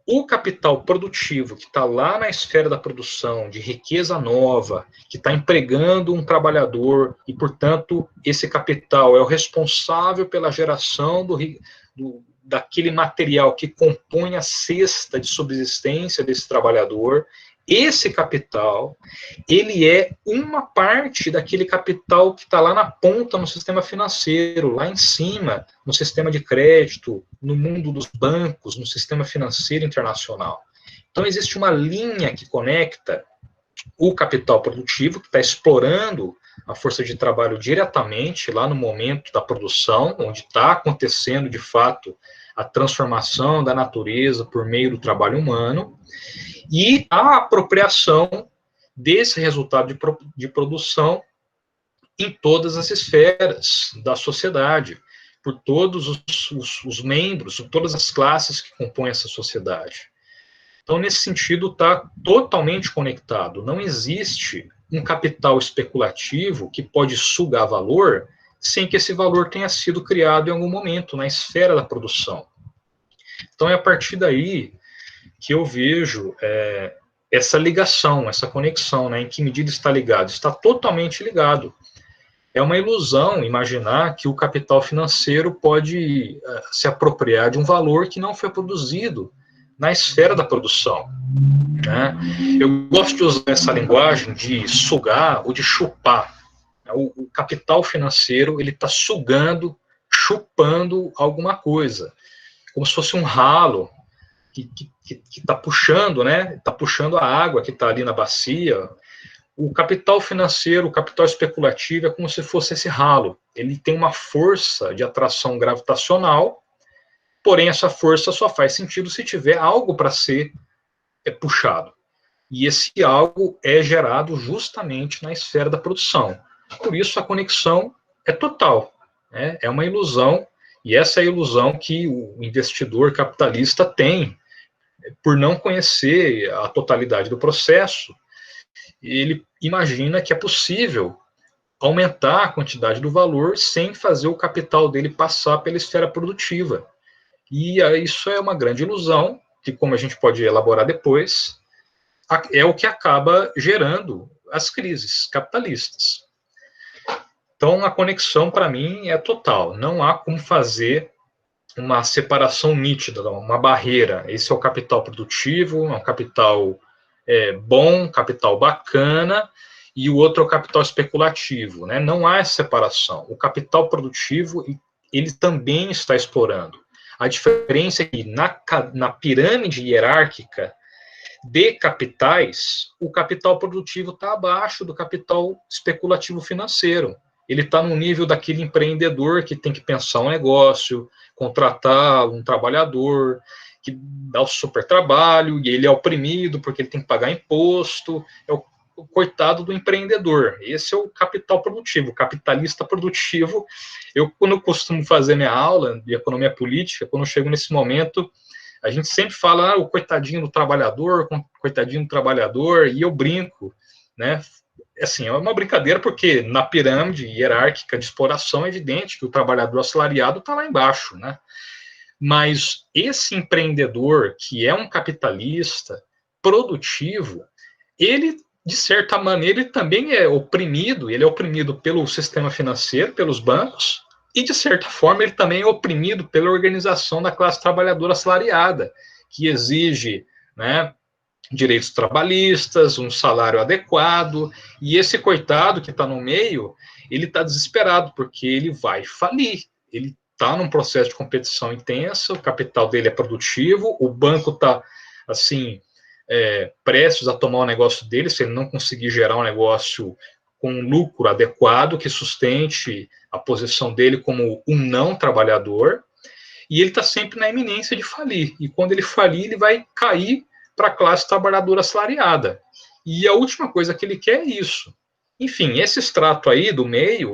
O capital produtivo, que está lá na esfera da produção, de riqueza nova, que está empregando um trabalhador, e, portanto, esse capital é o responsável pela geração daquele material que compõe a cesta de subsistência desse trabalhador. Esse capital, ele é uma parte daquele capital que está lá na ponta no sistema financeiro, lá em cima, no sistema de crédito, no mundo dos bancos, no sistema financeiro internacional. Então, existe uma linha que conecta o capital produtivo, que está explorando a força de trabalho diretamente, lá no momento da produção, onde está acontecendo, de fato, a transformação da natureza por meio do trabalho humano, e a apropriação desse resultado de produção em todas as esferas da sociedade, por todos os membros, por todas as classes que compõem essa sociedade. Então, nesse sentido, está totalmente conectado. Não existe um capital especulativo que pode sugar valor sem que esse valor tenha sido criado em algum momento na esfera da produção. Então, é a partir daí que eu vejo essa ligação, essa conexão, né? Em que medida está ligado? Está totalmente ligado. É uma ilusão imaginar que o capital financeiro pode se apropriar de um valor que não foi produzido na esfera da produção, né? Eu gosto de usar essa linguagem de sugar ou de chupar. O capital financeiro, ele está sugando, chupando alguma coisa, como se fosse um ralo que está puxando, né? Está puxando a água que está ali na bacia. O capital financeiro, o capital especulativo é como se fosse esse ralo. Ele tem uma força de atração gravitacional, porém essa força só faz sentido se tiver algo para ser puxado. E esse algo é gerado justamente na esfera da produção. Por isso a conexão é total, né? É uma ilusão, e essa é a ilusão que o investidor capitalista tem, por não conhecer a totalidade do processo. Ele imagina que é possível aumentar a quantidade do valor sem fazer o capital dele passar pela esfera produtiva. E isso é uma grande ilusão, que, como a gente pode elaborar depois, é o que acaba gerando as crises capitalistas. Então, a conexão, para mim, é total. Não há como fazer uma separação nítida, uma barreira. Esse é o capital produtivo, é um capital bom, capital bacana, e o outro é o capital especulativo, né? Não há essa separação. O capital produtivo, ele também está explorando. A diferença é que na pirâmide hierárquica de capitais, o capital produtivo está abaixo do capital especulativo financeiro. Ele está no nível daquele empreendedor que tem que pensar um negócio, contratar um trabalhador, que dá o super trabalho, e ele é oprimido porque ele tem que pagar imposto. É o coitado do empreendedor. Esse é o capital produtivo, o capitalista produtivo. Quando eu costumo fazer minha aula de economia política, quando eu chego nesse momento, a gente sempre fala, o coitadinho do trabalhador, e eu brinco, né? Assim, é uma brincadeira, porque na pirâmide hierárquica de exploração é evidente que o trabalhador assalariado está lá embaixo, né? Mas esse empreendedor, que é um capitalista, produtivo, ele, de certa maneira, ele também é oprimido, ele é oprimido pelo sistema financeiro, pelos bancos, e, de certa forma, ele também é oprimido pela organização da classe trabalhadora assalariada, que exige, né, direitos trabalhistas, um salário adequado, e esse coitado que está no meio, ele está desesperado, porque ele vai falir, ele está num processo de competição intensa, o capital dele é produtivo, o banco está, assim, prestes a tomar o negócio dele, se ele não conseguir gerar um negócio com um lucro adequado, que sustente a posição dele como um não trabalhador, e ele está sempre na iminência de falir, e quando ele falir, ele vai cair para a classe trabalhadora assalariada. E a última coisa que ele quer é isso. Enfim, esse extrato aí do meio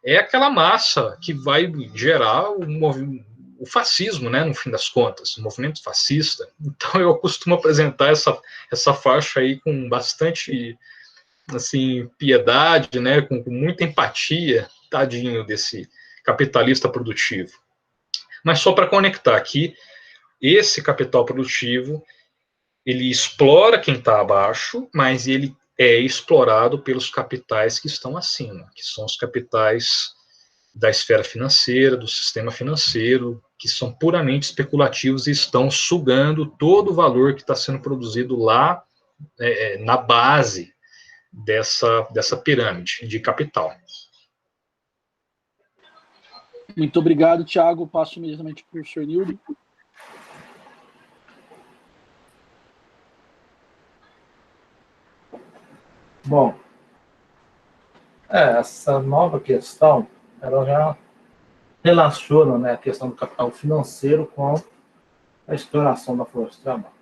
é aquela massa que vai gerar o fascismo, né, no fim das contas, o movimento fascista. Então eu costumo apresentar essa faixa aí com bastante, assim, piedade, né, com muita empatia, tadinho desse capitalista produtivo. Mas só para conectar aqui, esse capital produtivo, ele explora quem está abaixo, mas ele é explorado pelos capitais que estão acima, que são os capitais da esfera financeira, do sistema financeiro, que são puramente especulativos e estão sugando todo o valor que está sendo produzido lá na base dessa pirâmide de capital. Muito obrigado, Thiago. Passo imediatamente para o professor Nildo. Bom, essa nova questão, ela já relaciona, né, a questão do capital financeiro com a exploração da força de trabalho.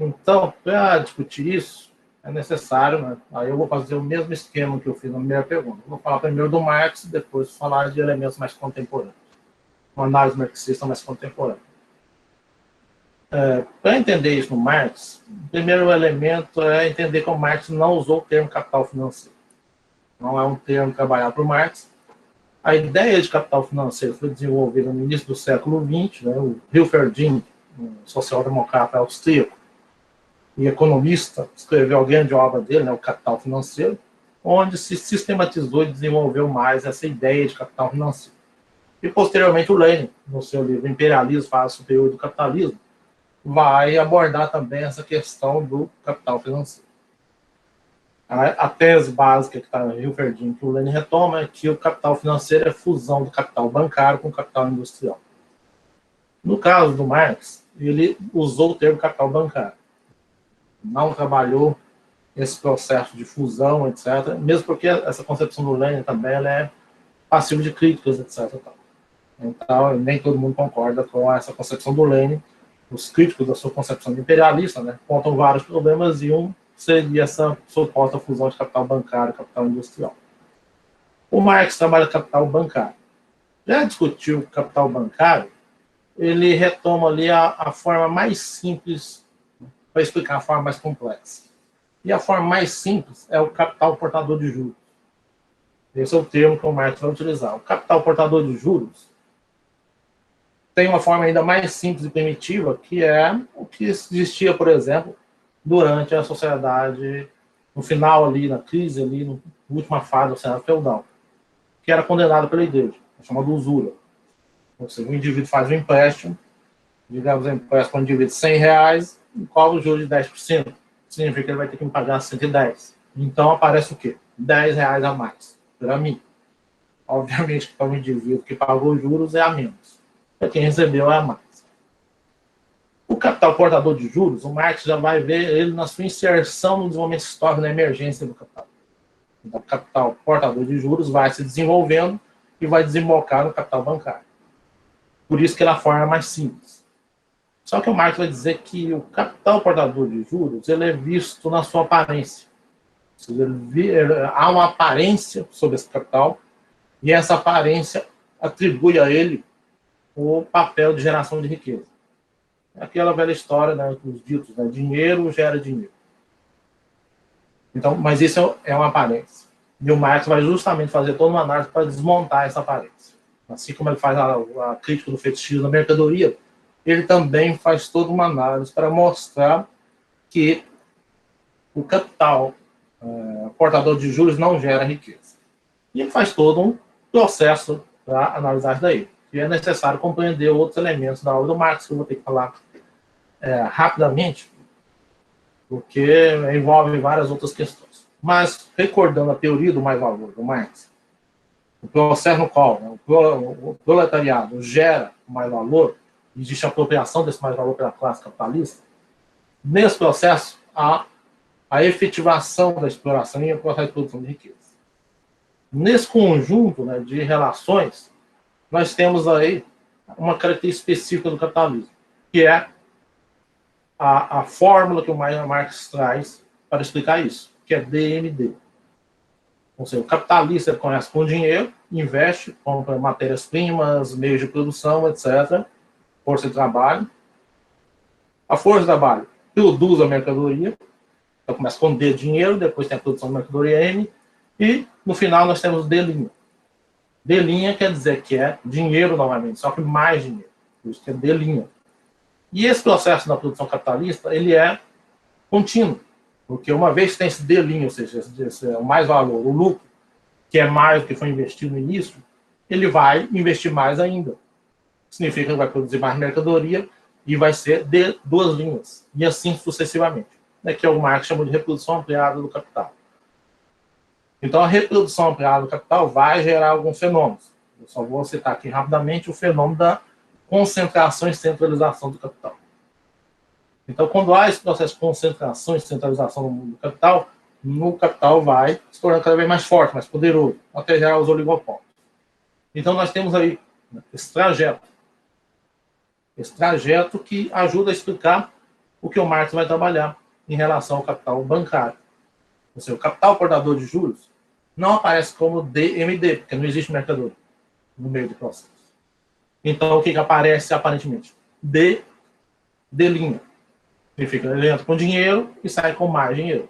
Então, para discutir isso, é necessário, né, aí eu vou fazer o mesmo esquema que eu fiz na primeira pergunta. Vou falar primeiro do Marx, depois falar de elementos mais contemporâneos, uma análise marxista mais contemporânea. Para entender isso no Marx, o primeiro elemento é entender que o Marx não usou o termo capital financeiro. Não é um termo trabalhado por Marx. A ideia de capital financeiro foi desenvolvida no início do século XX, né? O Hilferding, um social-democrata austríaco e economista, escreveu a grande obra dele, né, o Capital Financeiro, onde se sistematizou e desenvolveu mais essa ideia de capital financeiro. E, posteriormente, o Lenin, no seu livro Imperialismo, Fase Superior do Capitalismo, vai abordar também essa questão do capital financeiro. A tese básica que está no Hilferding, que o Lenin retoma, é que o capital financeiro é fusão do capital bancário com o capital industrial. No caso do Marx, ele usou o termo capital bancário. Não trabalhou esse processo de fusão, etc., mesmo porque essa concepção do Lenin também ela é passiva de críticas, etc. Então, nem todo mundo concorda com essa concepção do Lenin. Os críticos da sua concepção de imperialista, né, contam vários problemas e um seria essa suposta fusão de capital bancário e capital industrial. O Marx trabalha capital bancário. Já discutiu o capital bancário, ele retoma ali a forma mais simples para explicar a forma mais complexa. E a forma mais simples é o capital portador de juros. Esse é o termo que o Marx vai utilizar. O capital portador de juros tem uma forma ainda mais simples e primitiva, que é o que existia, por exemplo, durante a sociedade, no final ali, na crise, ali, na última fase da sociedade feudal, que era condenado pela igreja, chamada usura. Ou seja, o indivíduo faz um empréstimo, digamos, empréstimo para o indivíduo R$100, e cobra o juro de 10%. Significa que ele vai ter que me pagar 110. Então aparece o quê? R$10 a mais, para mim. Obviamente que para o indivíduo que pagou juros é a menos. Para quem recebeu é a mais. O capital portador de juros, o Marx já vai ver ele na sua inserção no desenvolvimento histórico, na emergência do capital. Então, o capital portador de juros vai se desenvolvendo e vai desembocar no capital bancário. Por isso que ele é a forma mais simples. Só que o Marx vai dizer que o capital portador de juros ele é visto na sua aparência. Ou seja, há uma aparência sobre esse capital e essa aparência atribui a ele o papel de geração de riqueza. É aquela velha história, né, dos ditos, né, dinheiro gera dinheiro. Então, mas isso é uma aparência. E o Marx vai justamente fazer toda uma análise para desmontar essa aparência. Assim como ele faz a crítica do fetichismo da mercadoria, ele também faz toda uma análise para mostrar que o capital portador de juros não gera riqueza. E ele faz todo um processo para analisar isso daí. E é necessário compreender outros elementos da obra do Marx, que eu vou ter que falar rapidamente, porque envolve várias outras questões. Mas, recordando a teoria do mais-valor do Marx, o processo no qual o proletariado gera mais-valor, existe a apropriação desse mais-valor pela classe capitalista, nesse processo há a efetivação da exploração e o processo de produção de riqueza. Nesse conjunto, né, de relações, nós temos aí uma característica específica do capitalismo, que é a fórmula que o Marx traz para explicar isso, que é DMD. Ou seja, o capitalista começa com dinheiro, investe, compra matérias-primas, meios de produção, etc., força de trabalho. A força de trabalho produz a mercadoria, então começa com D, dinheiro, depois tem a produção de mercadoria M, e no final nós temos D'. D' quer dizer que é dinheiro novamente, só que mais dinheiro, por isso que é D'. E esse processo da produção capitalista, ele é contínuo, porque uma vez que tem esse D', ou seja, esse é o mais valor, o lucro, que é mais do que foi investido no início, ele vai investir mais ainda. Significa que vai produzir mais mercadoria e vai ser de duas linhas, e assim sucessivamente, né, que é o Marx chamou de reprodução ampliada do capital. Então, a reprodução ampliada do capital vai gerar alguns fenômenos. Eu só vou citar aqui rapidamente o fenômeno da concentração e centralização do capital. Então, quando há esse processo de concentração e centralização do capital, o capital vai se tornando cada vez mais forte, mais poderoso, até gerar os oligopólios. Então, nós temos aí esse trajeto que ajuda a explicar o que o Marx vai trabalhar em relação ao capital bancário. Ou seja, o capital portador de juros não aparece como DMD, porque não existe mercadoria no meio do processo. Então, o que aparece aparentemente? D'. Significa que ele entra com dinheiro e sai com mais dinheiro.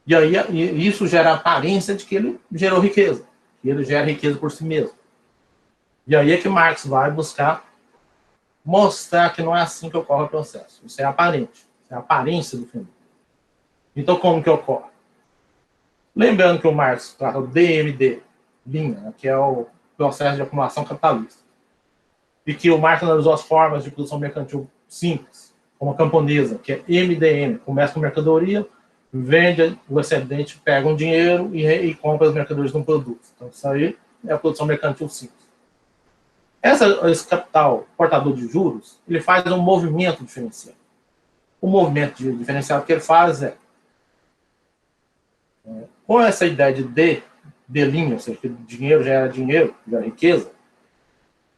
E aí isso gera a aparência de que ele gerou riqueza, que ele gera riqueza por si mesmo. E aí é que Marx vai buscar mostrar que não é assim que ocorre o processo. Isso é aparente, isso é a aparência do fenômeno. Então, como que ocorre? Lembrando que o Marx trata o DMD, que é o processo de acumulação capitalista, e que o Marx analisou as formas de produção mercantil simples, como a camponesa, que é MDM, começa com mercadoria, vende o excedente, pega um dinheiro e compra as mercadorias de um produto. Então, isso aí é a produção mercantil simples. Esse capital portador de juros, ele faz um movimento diferenciado. O movimento diferenciado que ele faz é com essa ideia de D', ou seja, que dinheiro gera riqueza,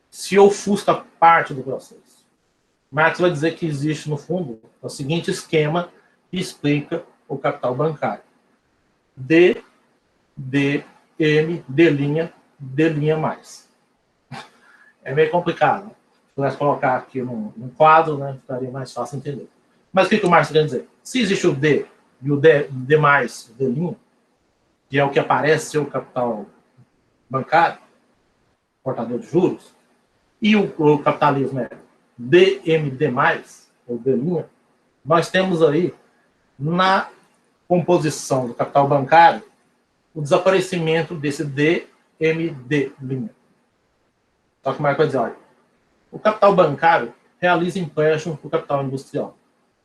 se ofusca parte do processo. Marx vai dizer que existe, no fundo, o seguinte esquema que explica o capital bancário. D, M, D' mais. É meio complicado. Se pudesse colocar aqui num quadro, né, ficaria mais fácil entender. Mas o que o Marx quer dizer? Se existe o D e o D mais, o D', que é o que aparece ser o capital bancário, portador de juros, e o capitalismo é DMD+, ou D', nós temos aí, na composição do capital bancário, o desaparecimento desse DMD'. Só que o Marx vai dizer, olha, o capital bancário realiza empréstimo para o capital industrial.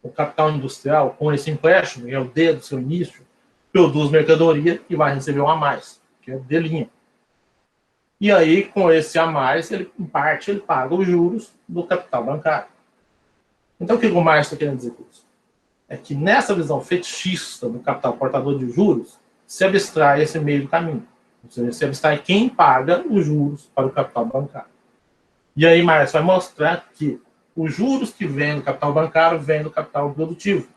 O capital industrial, com esse empréstimo, é o D do seu início, produz mercadoria e vai receber um a mais, que é o D'. E aí, com esse a mais, ele, em parte, ele paga os juros do capital bancário. Então, o que o Marx está querendo dizer com isso? É que nessa visão fetichista do capital portador de juros, se abstrai esse meio do caminho. Ou seja, se abstrai quem paga os juros para o capital bancário. E aí, Marx vai mostrar que os juros que vêm do capital bancário vêm do capital produtivo,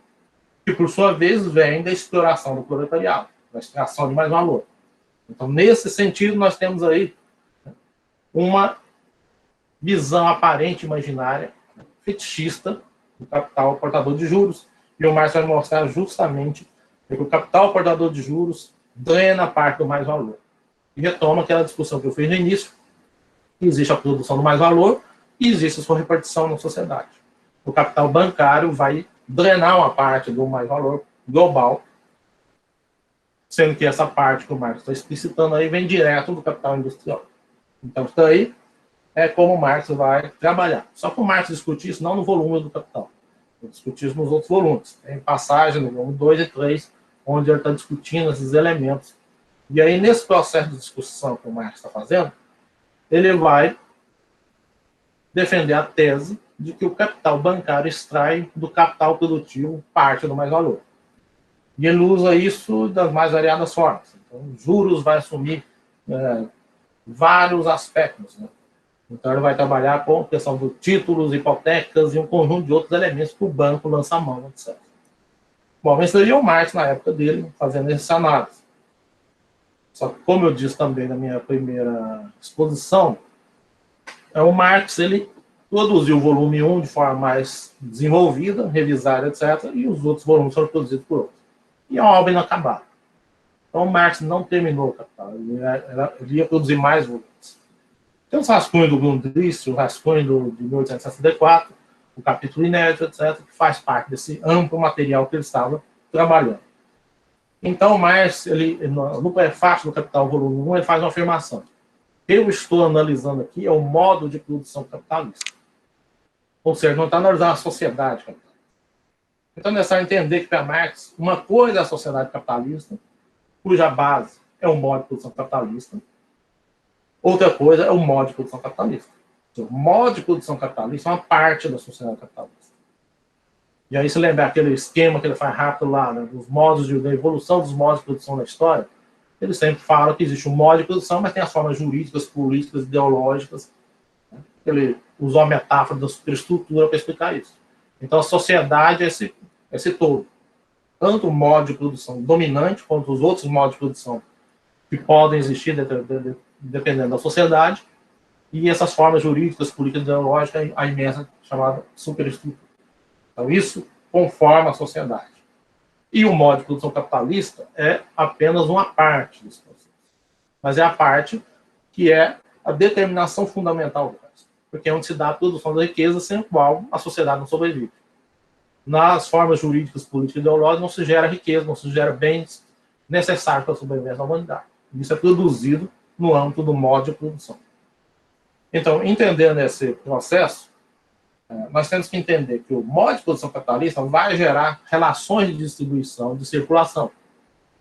que, por sua vez, vem da exploração do proletariado, da extração de mais valor. Então, nesse sentido, nós temos aí uma visão aparente, imaginária, fetichista do capital portador de juros. E o Marx vai mostrar justamente que o capital portador de juros drena parte do mais valor. E retoma aquela discussão que eu fiz no início, que existe a produção do mais valor e existe a sua repartição na sociedade. O capital bancário vai drenar uma parte do mais-valor global, sendo que essa parte que o Marx está explicitando aí vem direto do capital industrial. Então, isso daí é como o Marx vai trabalhar. Só que o Marx discute isso não no volume do capital, ele discute isso nos outros volumes. Tem passagem no volume 2 e 3, onde ele está discutindo esses elementos. E aí, nesse processo de discussão que o Marx está fazendo, ele vai defender a tese de que o capital bancário extrai do capital produtivo parte do mais-valor. E ele usa isso das mais variadas formas. Então, os juros vai assumir vários aspectos, né? Então, ele vai trabalhar com a questão de títulos, hipotecas e um conjunto de outros elementos que o banco lança a mão, etc. Bom, esse seria o Marx na época dele, fazendo essa análise. Só que, como eu disse também na minha primeira exposição, o Marx ele produziu o volume 1 de forma mais desenvolvida, revisada, etc., e os outros volumes foram produzidos por outros. E é uma obra inacabada. Então, o Marx não terminou o Capital, ele ia produzir mais volumes. Tem os rascunhos do Grundrisse, o rascunho de 1864, o capítulo inédito, etc., que faz parte desse amplo material que ele estava trabalhando. Então, o Marx, no prefácio do Capital, volume 1, ele faz uma afirmação. O que eu estou analisando aqui é o modo de produção capitalista. Ou seja, não está analisando a sociedade capitalista. Então, é necessário entender que, para Marx, uma coisa é a sociedade capitalista, cuja base é o modo de produção capitalista. Outra coisa é o modo de produção capitalista. O modo de produção capitalista é uma parte da sociedade capitalista. E aí, se lembrar aquele esquema que ele faz rápido lá, né, dos modos da evolução dos modos de produção na história, ele sempre fala que existe um modo de produção, mas tem as formas jurídicas, políticas, ideológicas. Né? Ele usou a metáfora da superestrutura para explicar isso. Então, a sociedade é esse todo. Tanto o modo de produção dominante, quanto os outros modos de produção que podem existir dependendo da sociedade, e essas formas jurídicas, políticas, ideológicas, a imensa chamada superestrutura. Então, isso conforma a sociedade. E o modo de produção capitalista é apenas uma parte desse processo. Mas é a parte que é a determinação fundamental do resto. Porque é onde se dá a produção da riqueza, sem a qual a sociedade não sobrevive. Nas formas jurídicas, políticas e ideológicas, não se gera riqueza, não se gera bens necessários para a sobrevivência da humanidade. Isso é produzido no âmbito do modo de produção. Então, entendendo esse processo, nós temos que entender que o modo de produção capitalista vai gerar relações de distribuição, de circulação.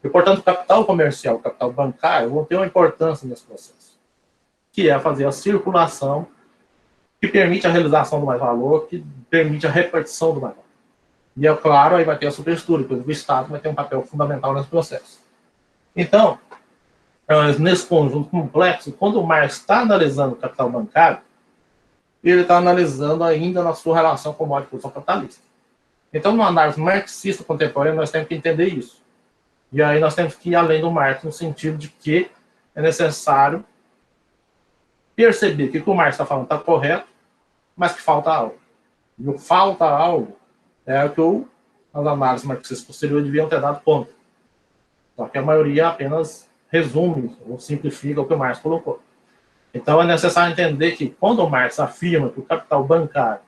E, portanto, o capital comercial, o capital bancário, vão ter uma importância nesse processo, que é fazer a circulação que permite a realização do mais-valor, que permite a repartição do mais-valor. E, é claro, aí vai ter a superestrutura, porque o Estado vai ter um papel fundamental nesse processo. Então, nesse conjunto complexo, quando o Marx está analisando o capital bancário, ele está analisando ainda na sua relação com o modo de produção capitalista. Então, no análise marxista contemporânea, nós temos que entender isso. E aí nós temos que ir além do Marx, no sentido de que é necessário perceber que o que o Marx está falando está correto, mas que falta algo. E o falta algo é o que as análises marxistas posteriores deviam ter dado conta. Só que a maioria apenas resume ou simplifica o que o Marx colocou. Então, é necessário entender que, quando o Marx afirma que o capital bancário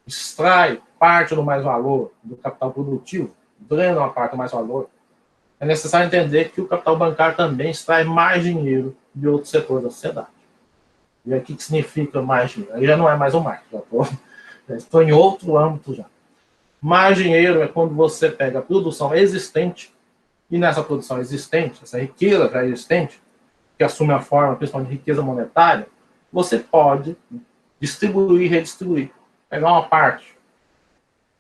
extrai parte do mais-valor do capital produtivo, drena uma parte do mais-valor, é necessário entender que o capital bancário também extrai mais dinheiro de outros setores da sociedade. E aí, o que significa mais dinheiro? Aí já não é mais o Marx, já estou em outro âmbito já. Mais dinheiro é quando você pega a produção existente, e nessa produção existente, essa riqueza já existente, que assume a forma, principalmente de riqueza monetária, você pode distribuir e redistribuir. Pegar uma parte.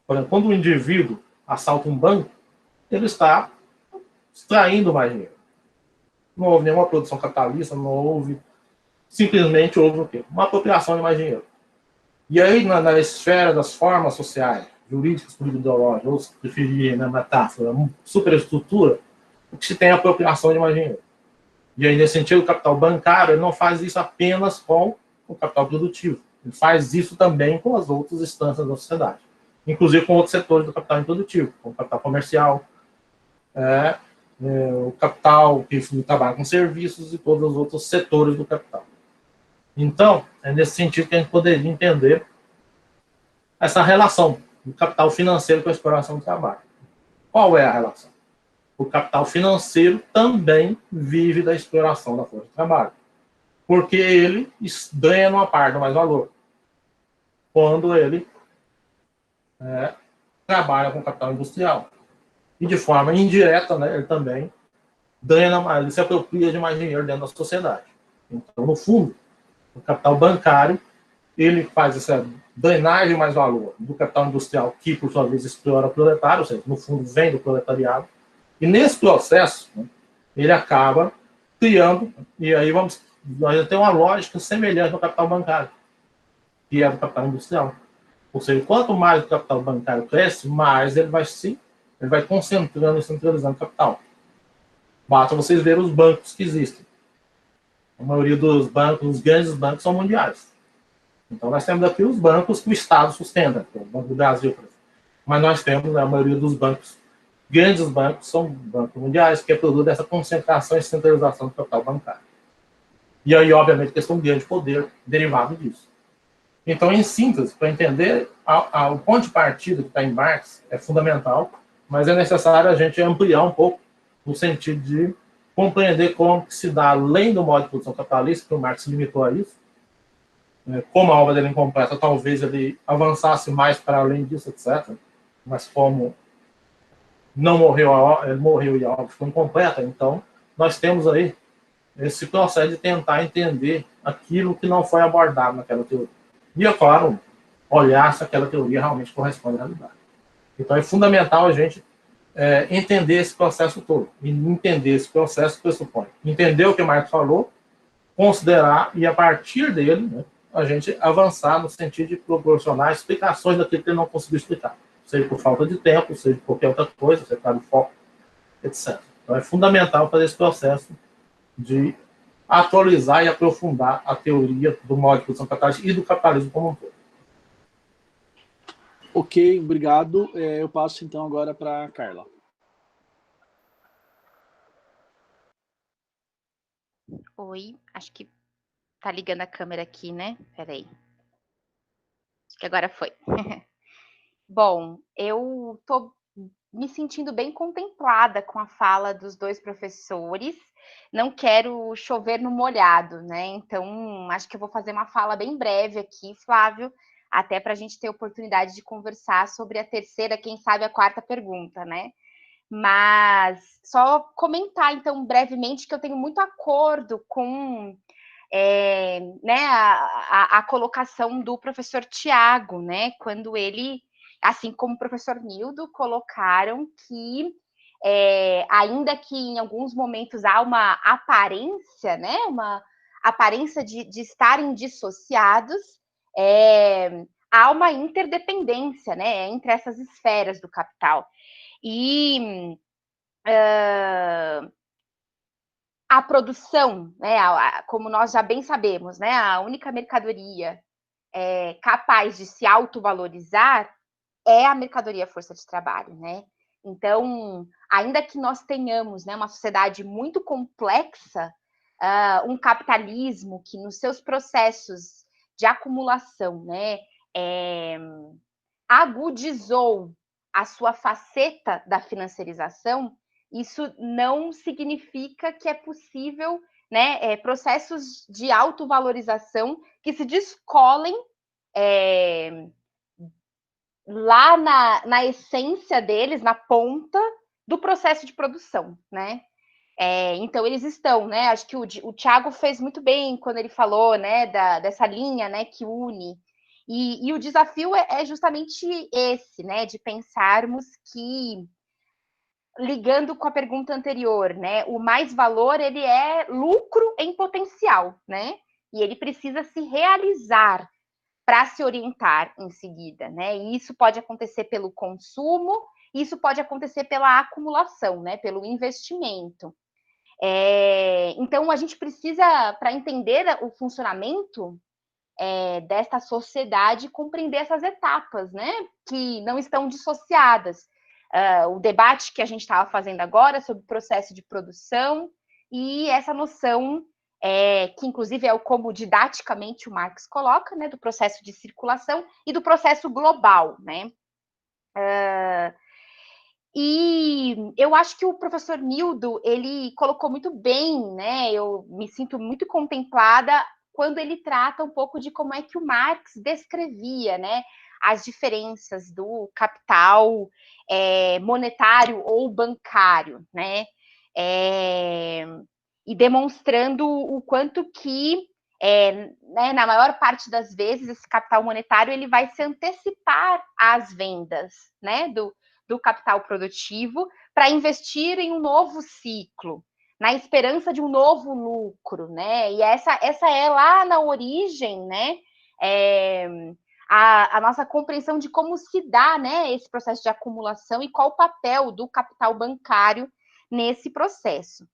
Por exemplo, quando um indivíduo assalta um banco, ele está extraindo mais dinheiro. Não houve nenhuma produção capitalista, não houve... Simplesmente houve o quê? Uma apropriação de mais dinheiro. E aí, na esfera das formas sociais, jurídicas, político-ideológicas, ou se preferir na metáfora, superestrutura, o que se tem é a apropriação de mais dinheiro. E aí, nesse sentido, o capital bancário ele não faz isso apenas com o capital produtivo. Ele faz isso também com as outras instâncias da sociedade. Inclusive com outros setores do capital improdutivo, como o capital comercial, o capital que trabalha com serviços e todos os outros setores do capital. Então, é nesse sentido que a gente poderia entender essa relação do capital financeiro com a exploração do trabalho. Qual é a relação? O capital financeiro também vive da exploração da força de trabalho, porque ele ganha numa parte do mais valor, quando ele trabalha com capital industrial. E de forma indireta, né, ele também ele se apropria de mais dinheiro dentro da sociedade. Então, no fundo, o capital bancário, ele faz essa drenagem de mais valor do capital industrial, que, por sua vez, explora o proletário, ou seja, no fundo, vem do proletariado. E nesse processo, né, ele acaba criando, e aí nós temos uma lógica semelhante ao capital bancário, que é do capital industrial. Ou seja, quanto mais o capital bancário cresce, mais ele vai concentrando e centralizando o capital. Basta vocês verem os bancos que existem. A maioria dos bancos, os grandes bancos, são mundiais. Então, nós temos aqui os bancos que o Estado sustenta, que é o Banco do Brasil, por exemplo. Mas nós temos, né, a maioria dos bancos, grandes bancos, são bancos mundiais, que é produto dessa concentração e centralização do capital bancário. E aí, obviamente, que eles têm um grande poder derivado disso. Então, em síntese, para entender o ponto de partida que está em Marx é fundamental, mas é necessário a gente ampliar um pouco no sentido de compreender como se dá, além do modo de produção capitalista, que o Marx se limitou a isso, como a obra dele é incompleta, talvez ele avançasse mais para além disso, etc. Mas como não morreu, ele morreu e a obra ficou incompleta, então nós temos aí esse processo de tentar entender aquilo que não foi abordado naquela teoria. E, é claro, olhar se aquela teoria realmente corresponde à realidade. Então, é fundamental a gente entender esse processo todo. E entender esse processo pressupõe entender o que o Marx falou, considerar, e a partir dele, né, a gente avançar no sentido de proporcionar explicações daquilo que ele não conseguiu explicar. Seja por falta de tempo, seja por qualquer outra coisa, seja por foco, etc. Então, é fundamental fazer esse processo de atualizar e aprofundar a teoria do modo de produção capitalista e do capitalismo como um todo. Ok, obrigado. Eu passo então agora para a Carla. Oi, acho que tá ligando a câmera aqui, né? Peraí. Acho que agora foi. Bom, eu tô me sentindo bem contemplada com a fala dos dois professores. Não quero chover no molhado, né? Então, acho que eu vou fazer uma fala bem breve aqui, Flávio, até para a gente ter oportunidade de conversar sobre a terceira, quem sabe a quarta pergunta, né? Mas só comentar, então, brevemente, que eu tenho muito acordo com né, a colocação do professor Tiago, né? Quando ele, assim como o professor Nildo, colocaram que ainda que em alguns momentos há uma aparência, né? Uma aparência de estarem dissociados, há uma interdependência, né? Entre essas esferas do capital. E a produção, né, como nós já bem sabemos, né, a única mercadoria capaz de se autovalorizar é a mercadoria força de trabalho, né? Então, ainda que nós tenhamos, né, uma sociedade muito complexa, um capitalismo que nos seus processos de acumulação, né, agudizou a sua faceta da financiarização, isso não significa que é possível, né, processos de autovalorização que se descolem lá na essência deles, na ponta do processo de produção, né? Então eles estão, né? Acho que o Thiago fez muito bem quando ele falou, né, dessa linha, né, que une. E o desafio é justamente esse, né, de pensarmos que, ligando com a pergunta anterior, né, o mais valor ele é lucro em potencial, né? E ele precisa se realizar para se orientar em seguida, né? E isso pode acontecer pelo consumo, isso pode acontecer pela acumulação, né? Pelo investimento. Então, a gente precisa, para entender o funcionamento desta sociedade, compreender essas etapas, né? Que não estão dissociadas. O debate que a gente estava fazendo agora sobre o processo de produção e essa noção que inclusive é como didaticamente o Marx coloca, né, do processo de circulação e do processo global, né? E eu acho que o professor Nildo, ele colocou muito bem, né? Eu me sinto muito contemplada quando ele trata um pouco de como é que o Marx descrevia, né, as diferenças do capital monetário ou bancário, né? E demonstrando o quanto que, né, na maior parte das vezes, esse capital monetário ele vai se antecipar às vendas, né, do capital produtivo para investir em um novo ciclo, na esperança de um novo lucro, né? E essa é lá na origem, né? A nossa compreensão de como se dá, né, esse processo de acumulação e qual o papel do capital bancário nesse processo.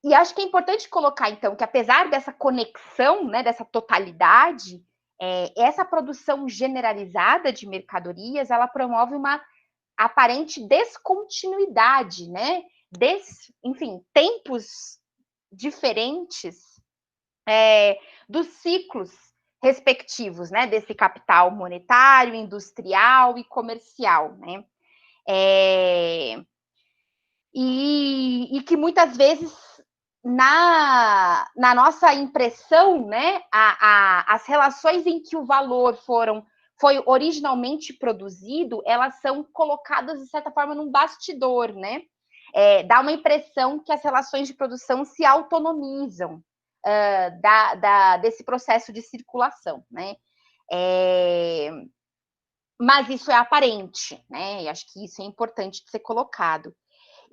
E acho que é importante colocar, então, que apesar dessa conexão, né, dessa totalidade, essa produção generalizada de mercadorias, ela promove uma aparente descontinuidade, né? Enfim, tempos diferentes dos ciclos respectivos, né? Desse capital monetário, industrial e comercial, né? E que muitas vezes na nossa impressão, né, as relações em que o valor foi originalmente produzido, elas são colocadas, de certa forma, num bastidor, né? Dá uma impressão que as relações de produção se autonomizam desse processo de circulação, né? Mas isso é aparente, né? E acho que isso é importante de ser colocado.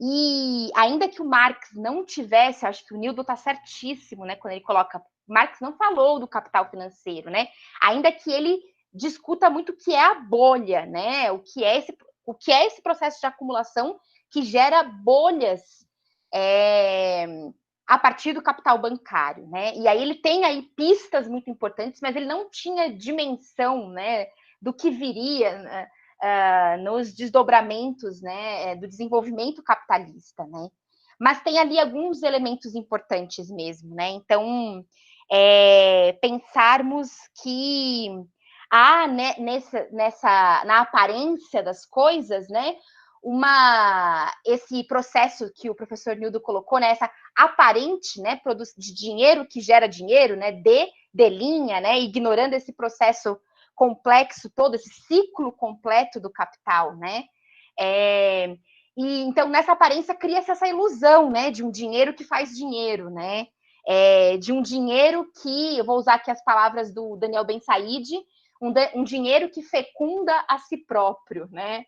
E ainda que o Marx não tivesse, acho que o Nildo está certíssimo, né, quando ele coloca, Marx não falou do capital financeiro, né, ainda que ele discuta muito o que é a bolha, né, o que é esse processo de acumulação que gera bolhas a partir do capital bancário, né, e aí ele tem aí pistas muito importantes, mas ele não tinha dimensão, né, do que viria, né, nos desdobramentos, né, do desenvolvimento capitalista, né? Mas tem ali alguns elementos importantes mesmo, né? Então, pensarmos que há, né, na aparência das coisas, né, esse processo que o professor Nildo colocou, né, essa aparente, né, de dinheiro que gera dinheiro, né, de linha, né, ignorando esse processo complexo todo, esse ciclo completo do capital, né? E então, nessa aparência, cria-se essa ilusão, né, de um dinheiro que faz dinheiro, né? De um dinheiro que, eu vou usar aqui as palavras do Daniel Ben Said, um dinheiro que fecunda a si próprio, né?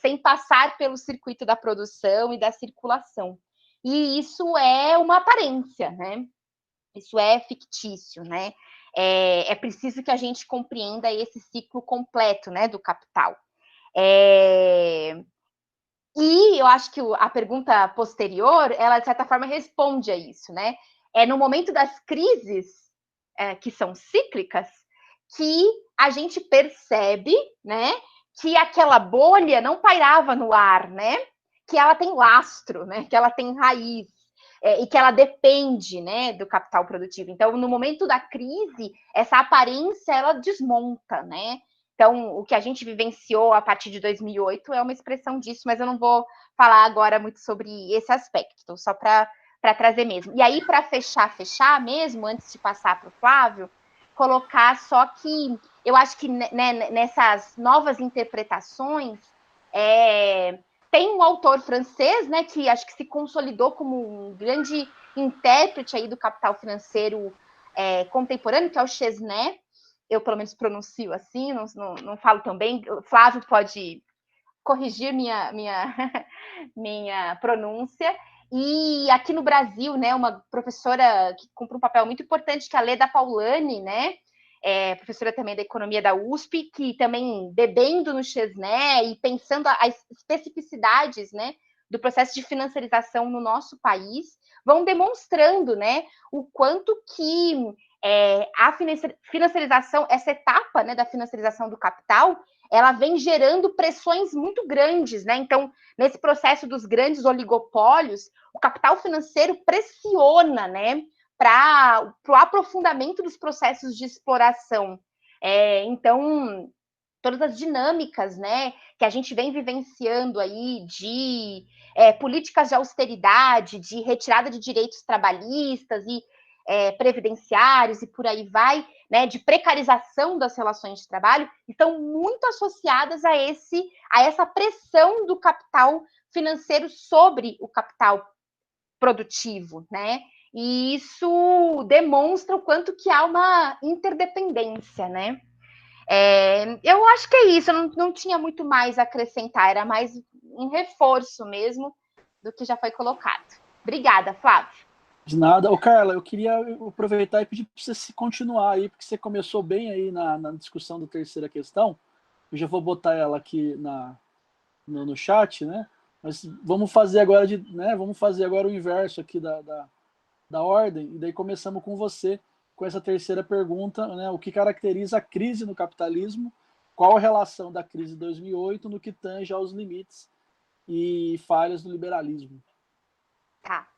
Sem passar pelo circuito da produção e da circulação. E isso é uma aparência, né? Isso é fictício, né? É preciso que a gente compreenda esse ciclo completo, né, do capital. E eu acho que a pergunta posterior, ela, de certa forma, responde a isso, né? É no momento das crises, que são cíclicas, que a gente percebe, né, que aquela bolha não pairava no ar, né? Que ela tem lastro, né? Que ela tem raiz. E que ela depende, né, do capital produtivo. Então, no momento da crise, essa aparência, ela desmonta, né? Então, o que a gente vivenciou a partir de 2008 é uma expressão disso, mas eu não vou falar agora muito sobre esse aspecto, então, só para trazer mesmo. E aí, para fechar mesmo, antes de passar para o Flávio, colocar só que eu acho que, né, nessas novas interpretações, tem um autor francês, né, que acho que se consolidou como um grande intérprete aí do capital financeiro contemporâneo, que é o Chesnais. Eu, pelo menos, pronuncio assim, não falo tão bem. O Flávio pode corrigir minha pronúncia. E aqui no Brasil, né, uma professora que cumpre um papel muito importante, que é a Leda Paulani, né, professora também da economia da USP, que também, bebendo no Chesnais e pensando as especificidades, né, do processo de financiarização no nosso país, vão demonstrando, né, o quanto que a financiarização, essa etapa, né, da financiarização do capital, ela vem gerando pressões muito grandes, né? Então, nesse processo dos grandes oligopólios, o capital financeiro pressiona, né, para o aprofundamento dos processos de exploração. Então, todas as dinâmicas, né, que a gente vem vivenciando aí de políticas de austeridade, de retirada de direitos trabalhistas e previdenciários e por aí vai, né, de precarização das relações de trabalho, estão muito associadas a essa pressão do capital financeiro sobre o capital produtivo, né? E isso demonstra o quanto que há uma interdependência, né? Eu acho que é isso, eu não tinha muito mais a acrescentar, era mais um reforço mesmo do que já foi colocado. Obrigada, Flávio. De nada. Ô, Carla, eu queria aproveitar e pedir para você se continuar aí, porque você começou bem aí na discussão da terceira questão. Eu já vou botar ela aqui no chat, né? Mas vamos fazer agora vamos fazer agora o inverso aqui da ordem, e daí começamos com você, com essa terceira pergunta, né? O que caracteriza a crise no capitalismo? Qual a relação da crise de 2008 no que tange aos limites e falhas do liberalismo? Tá.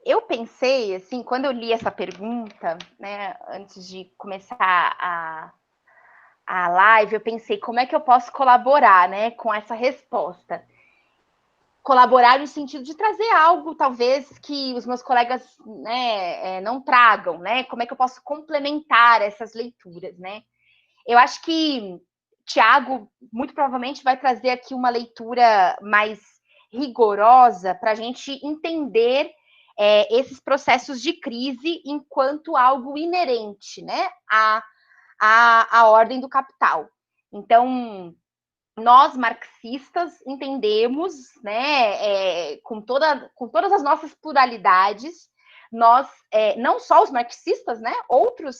Eu pensei, assim, quando eu li essa pergunta, né, antes de começar a live, eu pensei, como é que eu posso colaborar, né, com essa resposta? Colaborar no sentido de trazer algo, talvez, que os meus colegas, né, não tragam, né? Como é que eu posso complementar essas leituras, né? Eu acho que Tiago, muito provavelmente, vai trazer aqui uma leitura mais rigorosa para a gente entender esses processos de crise enquanto algo inerente, né, à ordem do capital. Então, nós marxistas entendemos, né, com todas as nossas pluralidades, nós, não só os marxistas, né, outras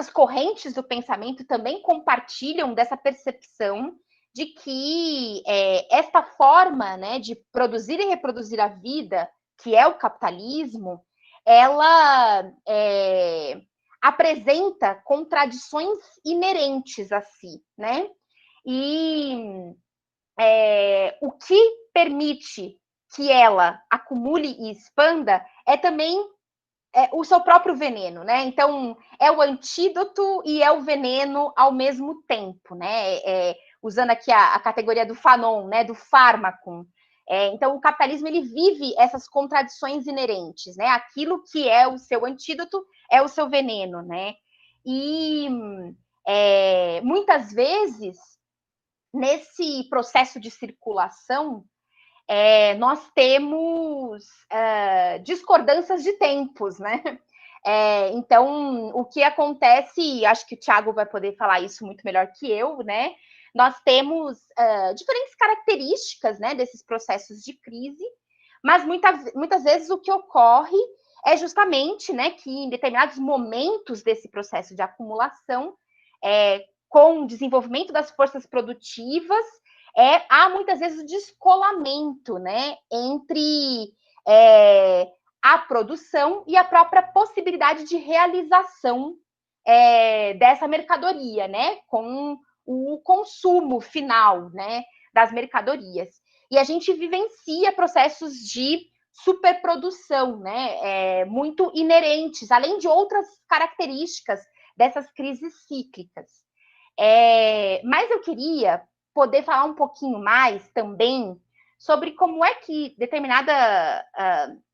correntes do pensamento também compartilham dessa percepção de que esta forma, né, de produzir e reproduzir a vida, que é o capitalismo, ela apresenta contradições inerentes a si, né? E o que permite que ela acumule e expanda é também o seu próprio veneno, né? Então, é o antídoto e é o veneno ao mesmo tempo, né? Usando aqui a categoria do Fanon, né? Do fármaco. Então, o capitalismo, ele vive essas contradições inerentes, né? Aquilo que é o seu antídoto é o seu veneno, né? E muitas vezes, nesse processo de circulação, nós temos discordâncias de tempos, né? Então, o que acontece, acho que o Tiago vai poder falar isso muito melhor que eu, né? Nós temos diferentes características, né, desses processos de crise, mas muitas vezes o que ocorre é justamente, né, que em determinados momentos desse processo de acumulação, com o desenvolvimento das forças produtivas, há muitas vezes o descolamento, né, entre a produção e a própria possibilidade de realização dessa mercadoria, né, com o consumo final, né, das mercadorias. E a gente vivencia processos de superprodução, né, muito inerentes, além de outras características dessas crises cíclicas. Mas eu queria poder falar um pouquinho mais também sobre como é que determinada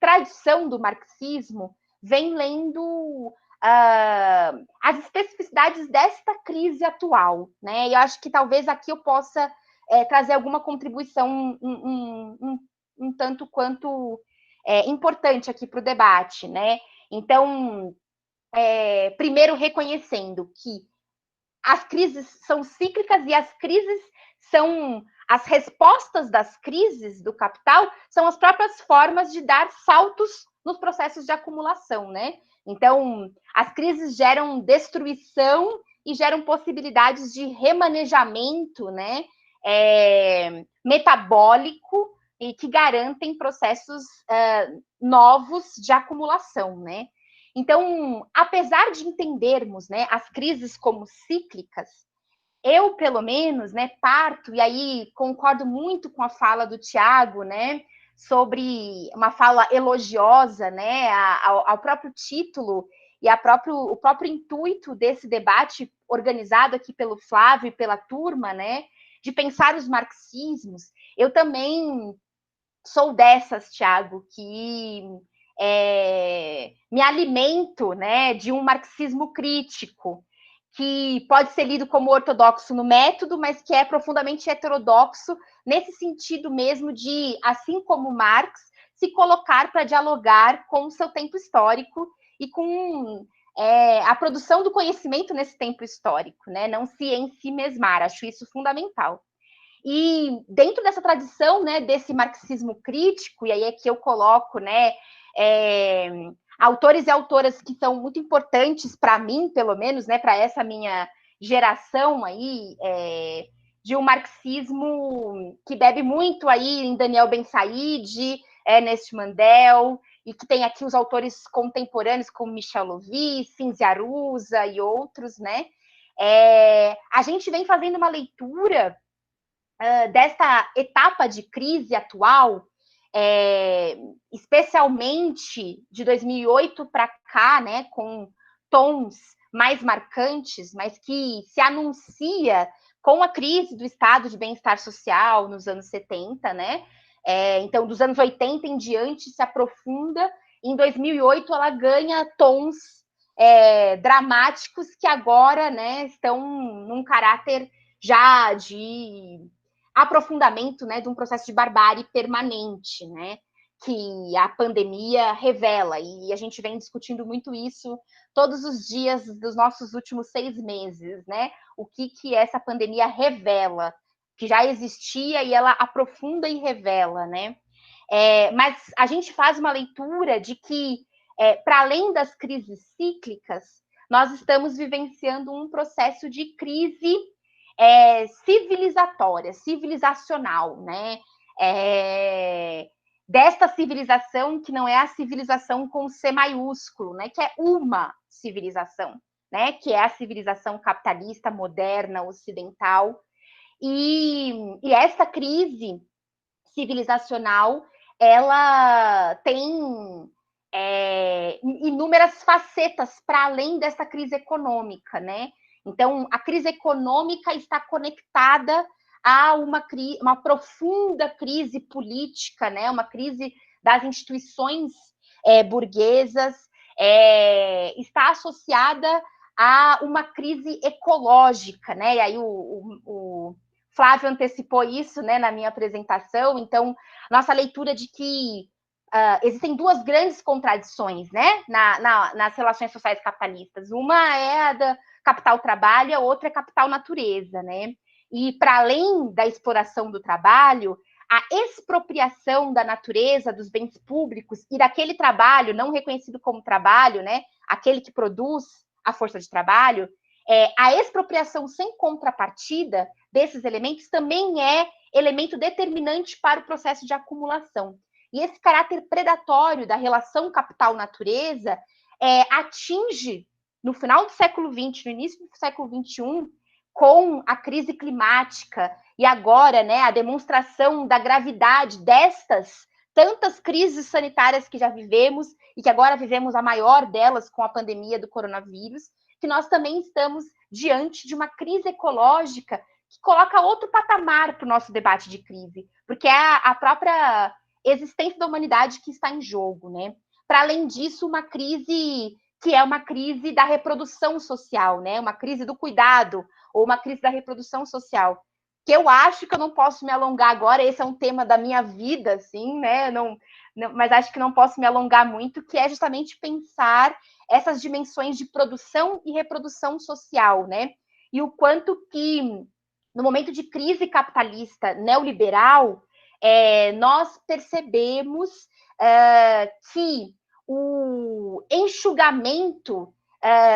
tradição do marxismo vem lendo as especificidades desta crise atual, né? E eu acho que talvez aqui eu possa trazer alguma contribuição um tanto quanto importante aqui para o debate, né? Então, primeiro reconhecendo que as crises são cíclicas e as crises são as respostas das crises do capital são as próprias formas de dar saltos nos processos de acumulação, né? Então, as crises geram destruição e geram possibilidades de remanejamento, né? Metabólico e que garantem processos novos de acumulação, né? Então, apesar de entendermos, né, as crises como cíclicas, eu, pelo menos, né, parto, e aí concordo muito com a fala do Tiago, né, sobre uma fala elogiosa, né, ao próprio título e o próprio intuito desse debate organizado aqui pelo Flávio e pela turma, né, de pensar os marxismos, eu também sou dessas, Thiago, que me alimento, né, de um marxismo crítico, que pode ser lido como ortodoxo no método, mas que é profundamente heterodoxo nesse sentido mesmo de, assim como Marx, se colocar para dialogar com o seu tempo histórico e com a produção do conhecimento nesse tempo histórico, né? Não se ensimesmar, acho isso fundamental. E dentro dessa tradição, né, desse marxismo crítico, e aí é que eu coloco, né, autores e autoras que são muito importantes para mim, pelo menos, né, para essa minha geração aí, de um marxismo que bebe muito aí em Daniel Ben Said, Ernest Mandel, e que tem aqui os autores contemporâneos como Michel Louvis, Cinzia Arruza e outros, né? A gente vem fazendo uma leitura desta etapa de crise atual, especialmente de 2008 para cá, né, com tons mais marcantes, mas que se anuncia com a crise do estado de bem-estar social nos anos 70, né? Então, dos anos 80 em diante, se aprofunda. Em 2008, ela ganha tons dramáticos que agora, né, estão num caráter já de aprofundamento, né, de um processo de barbárie permanente, né, que a pandemia revela, e a gente vem discutindo muito isso todos os dias dos nossos últimos 6 meses, né, o que essa pandemia revela, que já existia e ela aprofunda e revela, né, mas a gente faz uma leitura de que, para além das crises cíclicas, nós estamos vivenciando um processo de crise civilizatória, civilizacional, né? Desta civilização que não é a civilização com C maiúsculo, né? Que é uma civilização, né? Que é a civilização capitalista, moderna, ocidental. E essa crise civilizacional, ela tem inúmeras facetas para além dessa crise econômica, né? Então, a crise econômica está conectada a uma profunda crise política, né? Uma crise das instituições burguesas, está associada a uma crise ecológica, né? E aí o Flávio antecipou isso, né, na minha apresentação. Então, nossa leitura de que existem duas grandes contradições, né, nas relações sociais capitalistas. Uma é a da capital-trabalho, a outra é capital-natureza, né? E, para além da exploração do trabalho, a expropriação da natureza, dos bens públicos e daquele trabalho não reconhecido como trabalho, né, aquele que produz a força de trabalho, a expropriação sem contrapartida desses elementos também é elemento determinante para o processo de acumulação. E esse caráter predatório da relação capital-natureza atinge, no final do século XX, no início do século XXI, com a crise climática e agora, né, a demonstração da gravidade destas tantas crises sanitárias que já vivemos e que agora vivemos a maior delas com a pandemia do coronavírus, que nós também estamos diante de uma crise ecológica que coloca outro patamar para o nosso debate de crise, porque é a própria existência da humanidade que está em jogo, né? Para além disso, uma crise que é uma crise da reprodução social, né? Uma crise do cuidado ou uma crise da reprodução social, que eu acho que eu não posso me alongar agora. Esse é um tema da minha vida, assim, né? Mas acho que não posso me alongar muito, que é justamente pensar essas dimensões de produção e reprodução social, né? E o quanto que, no momento de crise capitalista neoliberal, nós percebemos que o enxugamento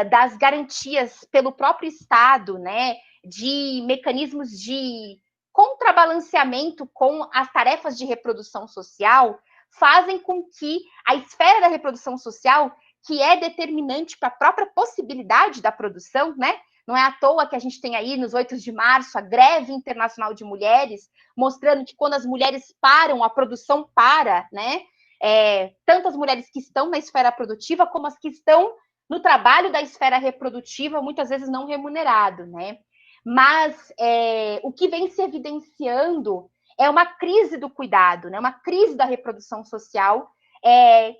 das garantias pelo próprio Estado, né, de mecanismos de contrabalanceamento com as tarefas de reprodução social, fazem com que a esfera da reprodução social, que é determinante para a própria possibilidade da produção, né? Não é à toa que a gente tem aí, nos 8 de março, a greve internacional de mulheres, mostrando que quando as mulheres param, a produção para, né? Tanto as mulheres que estão na esfera produtiva, como as que estão no trabalho da esfera reprodutiva, muitas vezes não remunerado, né? Mas o que vem se evidenciando é uma crise do cuidado, né? Uma crise da reprodução social,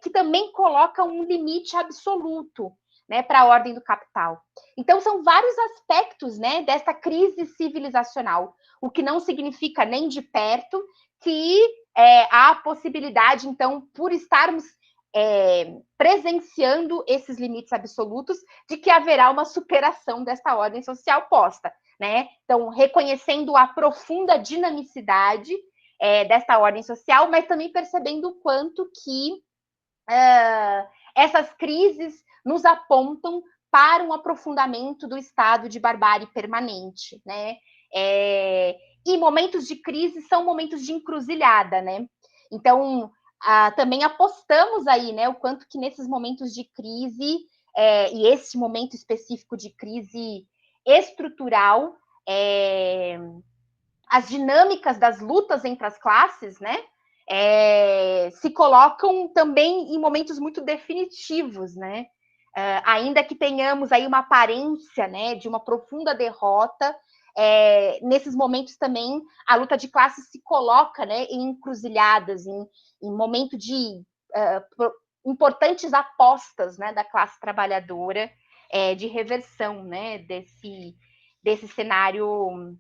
que também coloca um limite absoluto, né, para a ordem do capital. Então, são vários aspectos, né, dessa crise civilizacional, o que não significa nem de perto que há a possibilidade, então, por estarmos presenciando esses limites absolutos, de que haverá uma superação dessa ordem social posta, né? Então, reconhecendo a profunda dinamicidade dessa ordem social, mas também percebendo o quanto que essas crises nos apontam para um aprofundamento do estado de barbárie permanente, né? E momentos de crise são momentos de encruzilhada, né? Então, também apostamos aí, né, o quanto que nesses momentos de crise, e esse momento específico de crise estrutural, as dinâmicas das lutas entre as classes, né, se colocam também em momentos muito definitivos, né? Ainda que tenhamos aí uma aparência, né, de uma profunda derrota, nesses momentos também a luta de classes se coloca, né, em encruzilhadas, em momento de importantes apostas, né, da classe trabalhadora, de reversão, né, desse cenário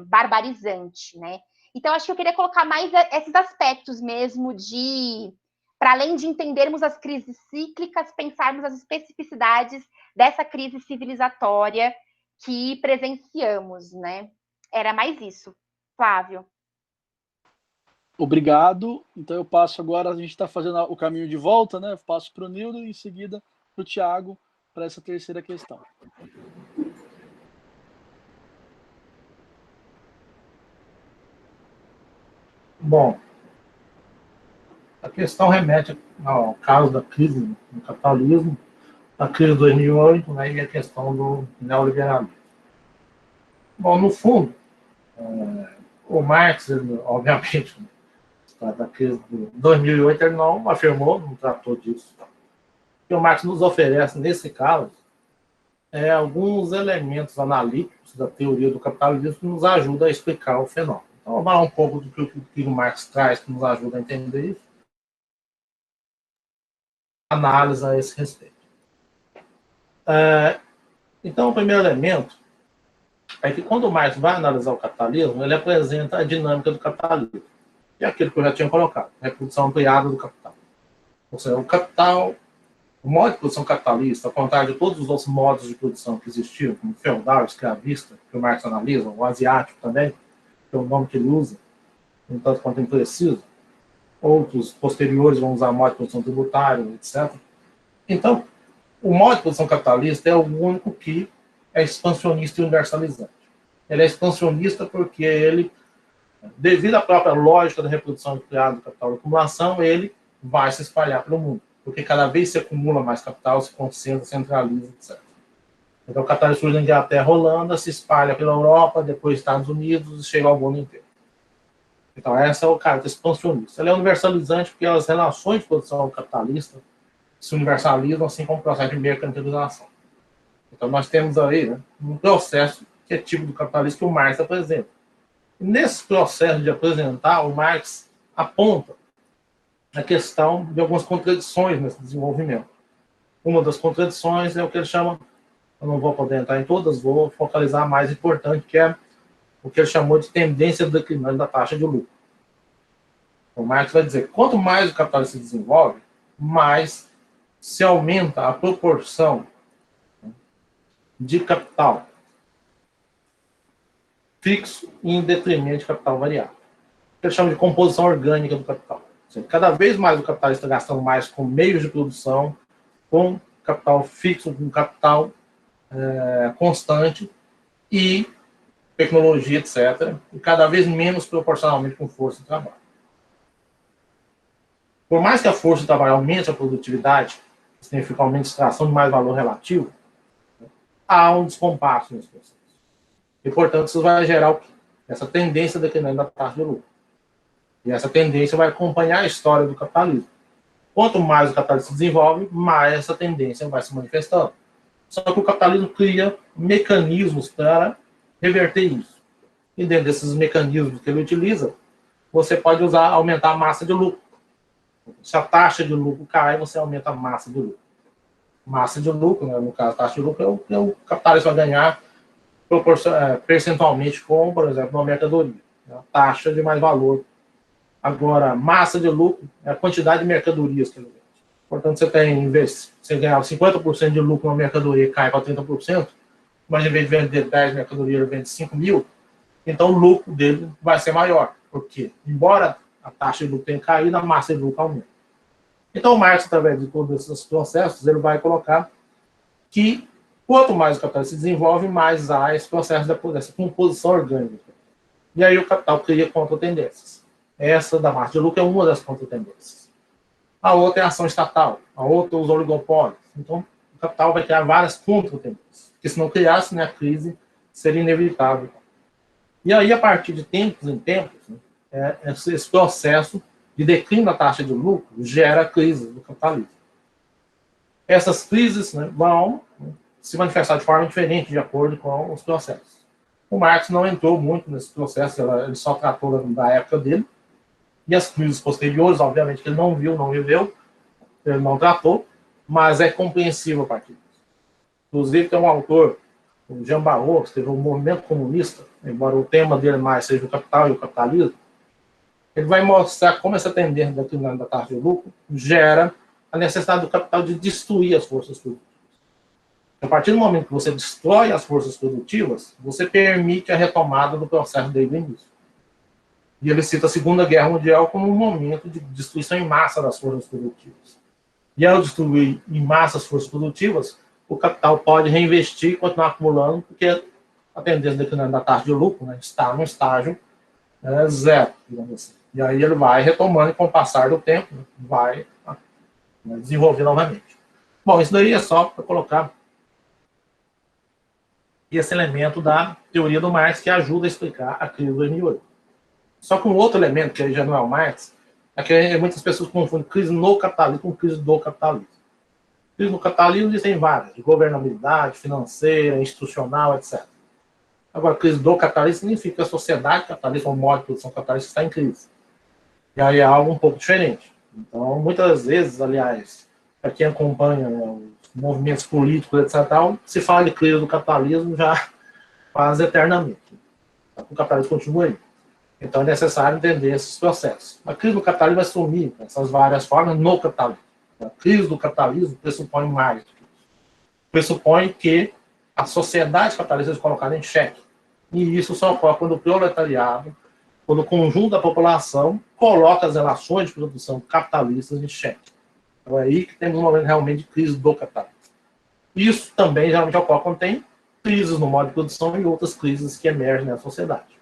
barbarizante, né? Então, acho que eu queria colocar mais esses aspectos mesmo para além de entendermos as crises cíclicas, pensarmos as especificidades dessa crise civilizatória que presenciamos, né? Era mais isso. Flávio. Obrigado. Então eu passo agora, a gente está fazendo o caminho de volta, né? Eu passo para o Nildo e em seguida para o Tiago para essa terceira questão. Bom, a questão remete ao caso da crise do capitalismo, a crise de 2008, né, e a questão do neoliberalismo. Bom, no fundo, o Marx, ele, obviamente, da crise de 2008, ele não afirmou, não tratou disso. O que o Marx nos oferece, nesse caso, alguns elementos analíticos da teoria do capitalismo que nos ajudam a explicar o fenômeno. Então, vamos falar um pouco do que o Marx traz, que nos ajuda a entender isso. Análise a esse respeito. Então, o primeiro elemento é que quando o Marx vai analisar o capitalismo, ele apresenta a dinâmica do capitalismo. E aquilo que eu já tinha colocado, a reprodução ampliada do capital. Ou seja, o capital, o modo de produção capitalista, ao contrário de todos os outros modos de produção que existiam, como feudal, escravista, que o Marx analisa, o asiático também, que é o nome que ele usa, um tanto quanto impreciso, outros posteriores vão usar modo de produção tributário, etc. Então, o modo de produção capitalista é o único que é expansionista e universalizante. Ele é expansionista porque ele, devido à própria lógica da reprodução ampliada do capital de acumulação, ele vai se espalhar pelo mundo. Porque cada vez se acumula mais capital, se concentra, centraliza, etc. Então, o capital surge na Inglaterra, Holanda, se espalha pela Europa, depois Estados Unidos e chega ao mundo inteiro. Então, esse é o caráter expansionista. Ele é universalizante porque as relações de produção capitalista se universalizam, assim como o processo de mercantilização. Então, nós temos aí, né, um processo que é típico do capitalismo que o Marx apresenta. E nesse processo de apresentar, o Marx aponta a questão de algumas contradições nesse desenvolvimento. Uma das contradições é o que ele chama, eu não vou poder entrar em todas, vou focalizar a mais importante, que é o que ele chamou de tendência declinante da taxa de lucro. O Marx vai dizer que quanto mais o capitalismo se desenvolve, mais se aumenta a proporção de capital fixo em detrimento de capital variável. Ele chama de composição orgânica do capital. Ou seja, cada vez mais o capital está gastando mais com meios de produção, com capital fixo, com capital constante e tecnologia, etc., e cada vez menos proporcionalmente com força de trabalho. Por mais que a força de trabalho aumente a produtividade, significa aumento de extração de mais valor relativo, há um descompasso nesse processo. E, portanto, isso vai gerar o quê? Essa tendência declinante da taxa de lucro. E essa tendência vai acompanhar a história do capitalismo. Quanto mais o capitalismo se desenvolve, mais essa tendência vai se manifestando. Só que o capitalismo cria mecanismos para reverter isso. E dentro desses mecanismos que ele utiliza, você pode aumentar a massa de lucro. Se a taxa de lucro cai, você aumenta a massa de lucro. Massa de lucro, né, no caso, a taxa de lucro é o capitalista vai ganhar percentualmente com, por exemplo, uma mercadoria. A taxa de mais valor. Agora, massa de lucro é a quantidade de mercadorias que ele vende. Portanto, você ganhava 50% de lucro numa mercadoria e cai para 30%, mas em vez de vender 10 mercadorias, ele vende 5 mil, então o lucro dele vai ser maior. Porque, embora a taxa de lucro tenha caído, a massa de lucro aumenta. Então, o Marx, através de todos esses processos, ele vai colocar que quanto mais o capital se desenvolve, mais há esse processo dessa composição orgânica. E aí o capital cria contra-tendências. Essa da massa de lucro é uma das contra-tendências. A outra é a ação estatal, a outra é os oligopólios. Então, o capital vai criar várias contra-tendências. Porque se não criasse, né, a crise seria inevitável. E aí, a partir de tempos em tempos, né, esse processo de declínio da taxa de lucro gera crise do capitalismo. Essas crises, né, vão se manifestar de forma diferente de acordo com os processos. O Marx não entrou muito nesse processo, ele só tratou da época dele, e as crises posteriores, obviamente, que ele não viu, não viveu, ele não tratou, mas é compreensível a partir disso. Inclusive, tem um autor, o Jean Barrot, que escreveu o Movimento Comunista, embora o tema dele mais seja o capital e o capitalismo, ele vai mostrar como essa tendência da taxa de lucro gera a necessidade do capital de destruir as forças produtivas. A partir do momento que você destrói as forças produtivas, você permite a retomada do processo desde o início. E ele cita a Segunda Guerra Mundial como um momento de destruição em massa das forças produtivas. E ao destruir em massa as forças produtivas, o capital pode reinvestir e continuar acumulando, porque a tendência declinante da taxa de lucro, né, está no estágio zero, digamos assim. E aí ele vai retomando e com o passar do tempo, vai desenvolver novamente. Bom, isso daí é só para colocar esse elemento da teoria do Marx que ajuda a explicar a crise de 2008. Só que um outro elemento, que aí já não é o Marx, é que muitas pessoas confundem crise no capitalismo com crise do capitalismo. Crise no capitalismo existem várias, de governabilidade, financeira, institucional, etc. Agora, crise do capitalismo significa que a sociedade capitalista, o modo de produção capitalista está em crise. E aí é algo um pouco diferente. Então, muitas vezes, aliás, para quem acompanha, né, os movimentos políticos, etc., se fala de crise do capitalismo já quase eternamente. O capitalismo continua aí. Então, é necessário entender esses processos. A crise do capitalismo vai sumir essas várias formas no capitalismo. A crise do capitalismo pressupõe mais. Pressupõe que a sociedade capitalista é colocada em xeque. E isso só ocorre quando o proletariado, quando o conjunto da população coloca as relações de produção capitalistas em xeque. Então é aí que temos um momento realmente de crise do capitalismo. Isso também geralmente ocorre quando tem crises no modo de produção e outras crises que emergem na sociedade.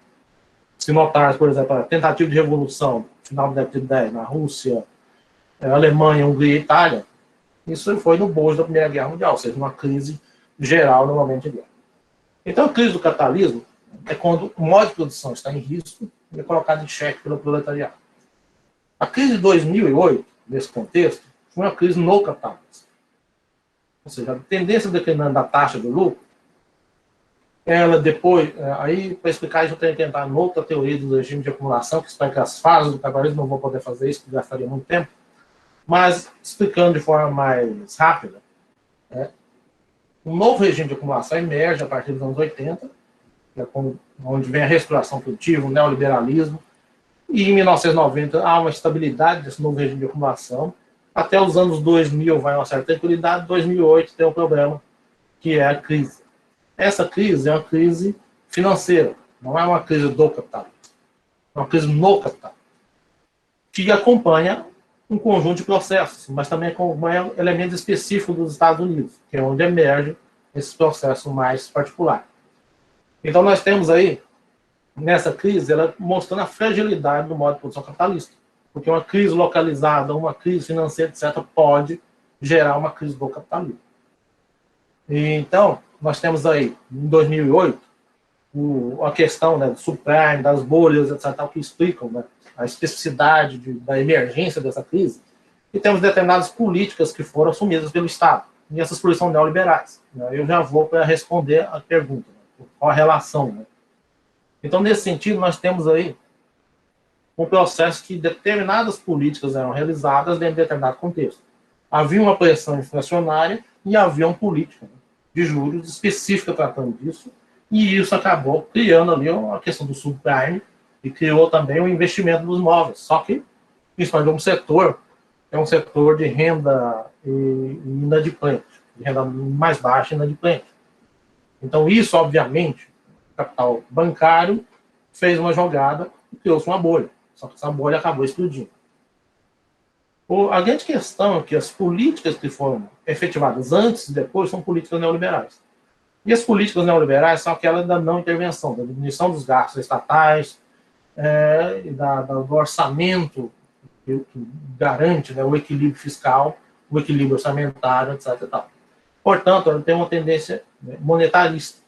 Se notar, por exemplo, a tentativa de revolução no final da década de 10 na Rússia, Alemanha, Hungria e Itália, isso foi no bojo da Primeira Guerra Mundial, ou seja, uma crise geral no momento de guerra. Então, a crise do capitalismo é quando o modo de produção está em risco e é colocado em xeque pelo proletariado. A crise de 2008, nesse contexto, foi uma crise no capitalismo. Ou seja, a tendência declinante da taxa de lucro, ela depois, aí para explicar isso eu tenho que entrar em outra teoria do regime de acumulação, que explica as fases do capitalismo, não vou poder fazer isso, porque gastaria muito tempo, mas explicando de forma mais rápida, um novo regime de acumulação emerge a partir dos anos 80, que é onde vem a restauração produtiva, o neoliberalismo, e em 1990 há uma estabilidade desse novo regime de acumulação, até os anos 2000 vai uma certa tranquilidade, 2008 tem um problema, que é a crise. Essa crise é uma crise financeira, não é uma crise do capitalismo, é uma crise no capitalismo, que acompanha um conjunto de processos, mas também acompanha elementos específicos dos Estados Unidos, que é onde emerge esse processo mais particular. Então nós temos aí, nessa crise, ela mostrando a fragilidade do modo de produção capitalista, porque uma crise localizada, uma crise financeira, etc., pode gerar uma crise do capitalismo. E, então, nós temos aí, em 2008, a questão, né, do subprime, das bolhas, etc., que explicam, né, a especificidade da emergência dessa crise. e temos determinadas políticas que foram assumidas pelo Estado. E essas políticas são neoliberais. Eu já vou para responder a pergunta, qual a relação. Né? Então, nesse sentido, nós temos aí um processo que determinadas políticas eram realizadas dentro de determinado contexto. Havia uma pressão inflacionária e havia uma política de juros específica tratando disso, e isso acabou criando ali a questão do subprime e criou também o investimento dos imóveis. Só que, principalmente um setor, é um setor de renda inadimplente, de renda mais baixa e inadimplente. Então, isso, obviamente, o capital bancário fez uma jogada e criou-se uma bolha. Só que essa bolha acabou explodindo. A grande questão é que as políticas que foram efetivadas antes e depois são políticas neoliberais. E as políticas neoliberais são aquelas da não intervenção, da diminuição dos gastos estatais, do orçamento que garante, né, o equilíbrio fiscal, o equilíbrio orçamentário, etc. E tal. Portanto, ela tem uma tendência monetarista.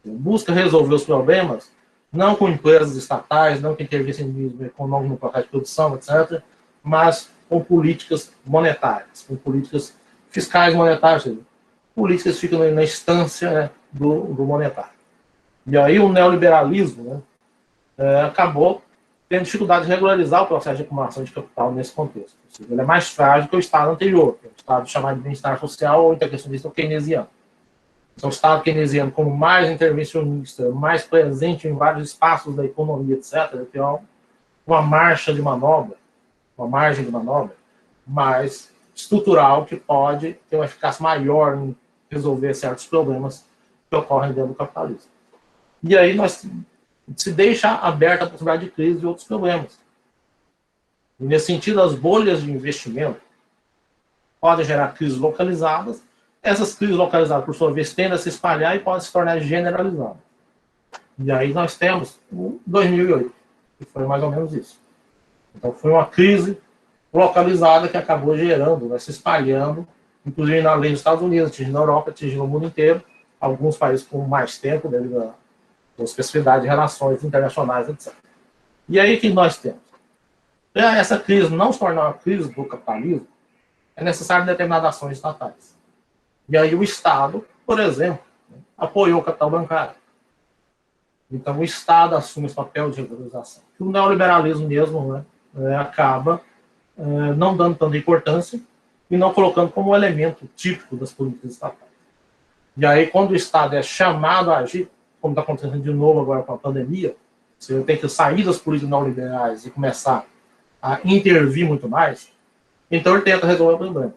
Busca resolver os problemas não com empresas estatais, não com intervencionismo econômico no processo de produção, etc., mas com políticas monetárias, com políticas fiscais monetárias, políticas que ficam na instância, né, do monetário. E aí o neoliberalismo, né, acabou tendo dificuldade de regularizar o processo de acumulação de capital nesse contexto. Ou seja, ele é mais frágil que o Estado anterior, que é o Estado chamado de bem-estar social ou intervencionista ou keynesiano. Então, o Estado keynesiano, como mais intervencionista, mais presente em vários espaços da economia, etc., tem uma margem de manobra mais estrutural que pode ter uma eficácia maior em resolver certos problemas que ocorrem dentro do capitalismo. E aí se deixa aberta a possibilidade de crise e outros problemas. E nesse sentido, as bolhas de investimento podem gerar crises localizadas. Essas crises localizadas, por sua vez, tendem a se espalhar e podem se tornar generalizadas. E aí nós temos o 2008, que foi mais ou menos isso. Então, foi uma crise localizada que acabou gerando, né, se espalhando, inclusive além dos Estados Unidos, atingindo a Europa, atingindo o mundo inteiro, alguns países com mais tempo, devido à especificidade de relações internacionais, etc. E aí, o que nós temos? Para essa crise não se tornar uma crise do capitalismo, é necessário determinadas ações estatais. E aí o Estado, por exemplo, apoiou o capital bancário. Então o Estado assume esse papel de regularização. O neoliberalismo mesmo, né, acaba não dando tanta importância e não colocando como um elemento típico das políticas estatais. E aí, quando o Estado é chamado a agir, como está acontecendo de novo agora com a pandemia, você tem que sair das políticas neoliberais e começar a intervir muito mais, então ele tenta resolver o problema.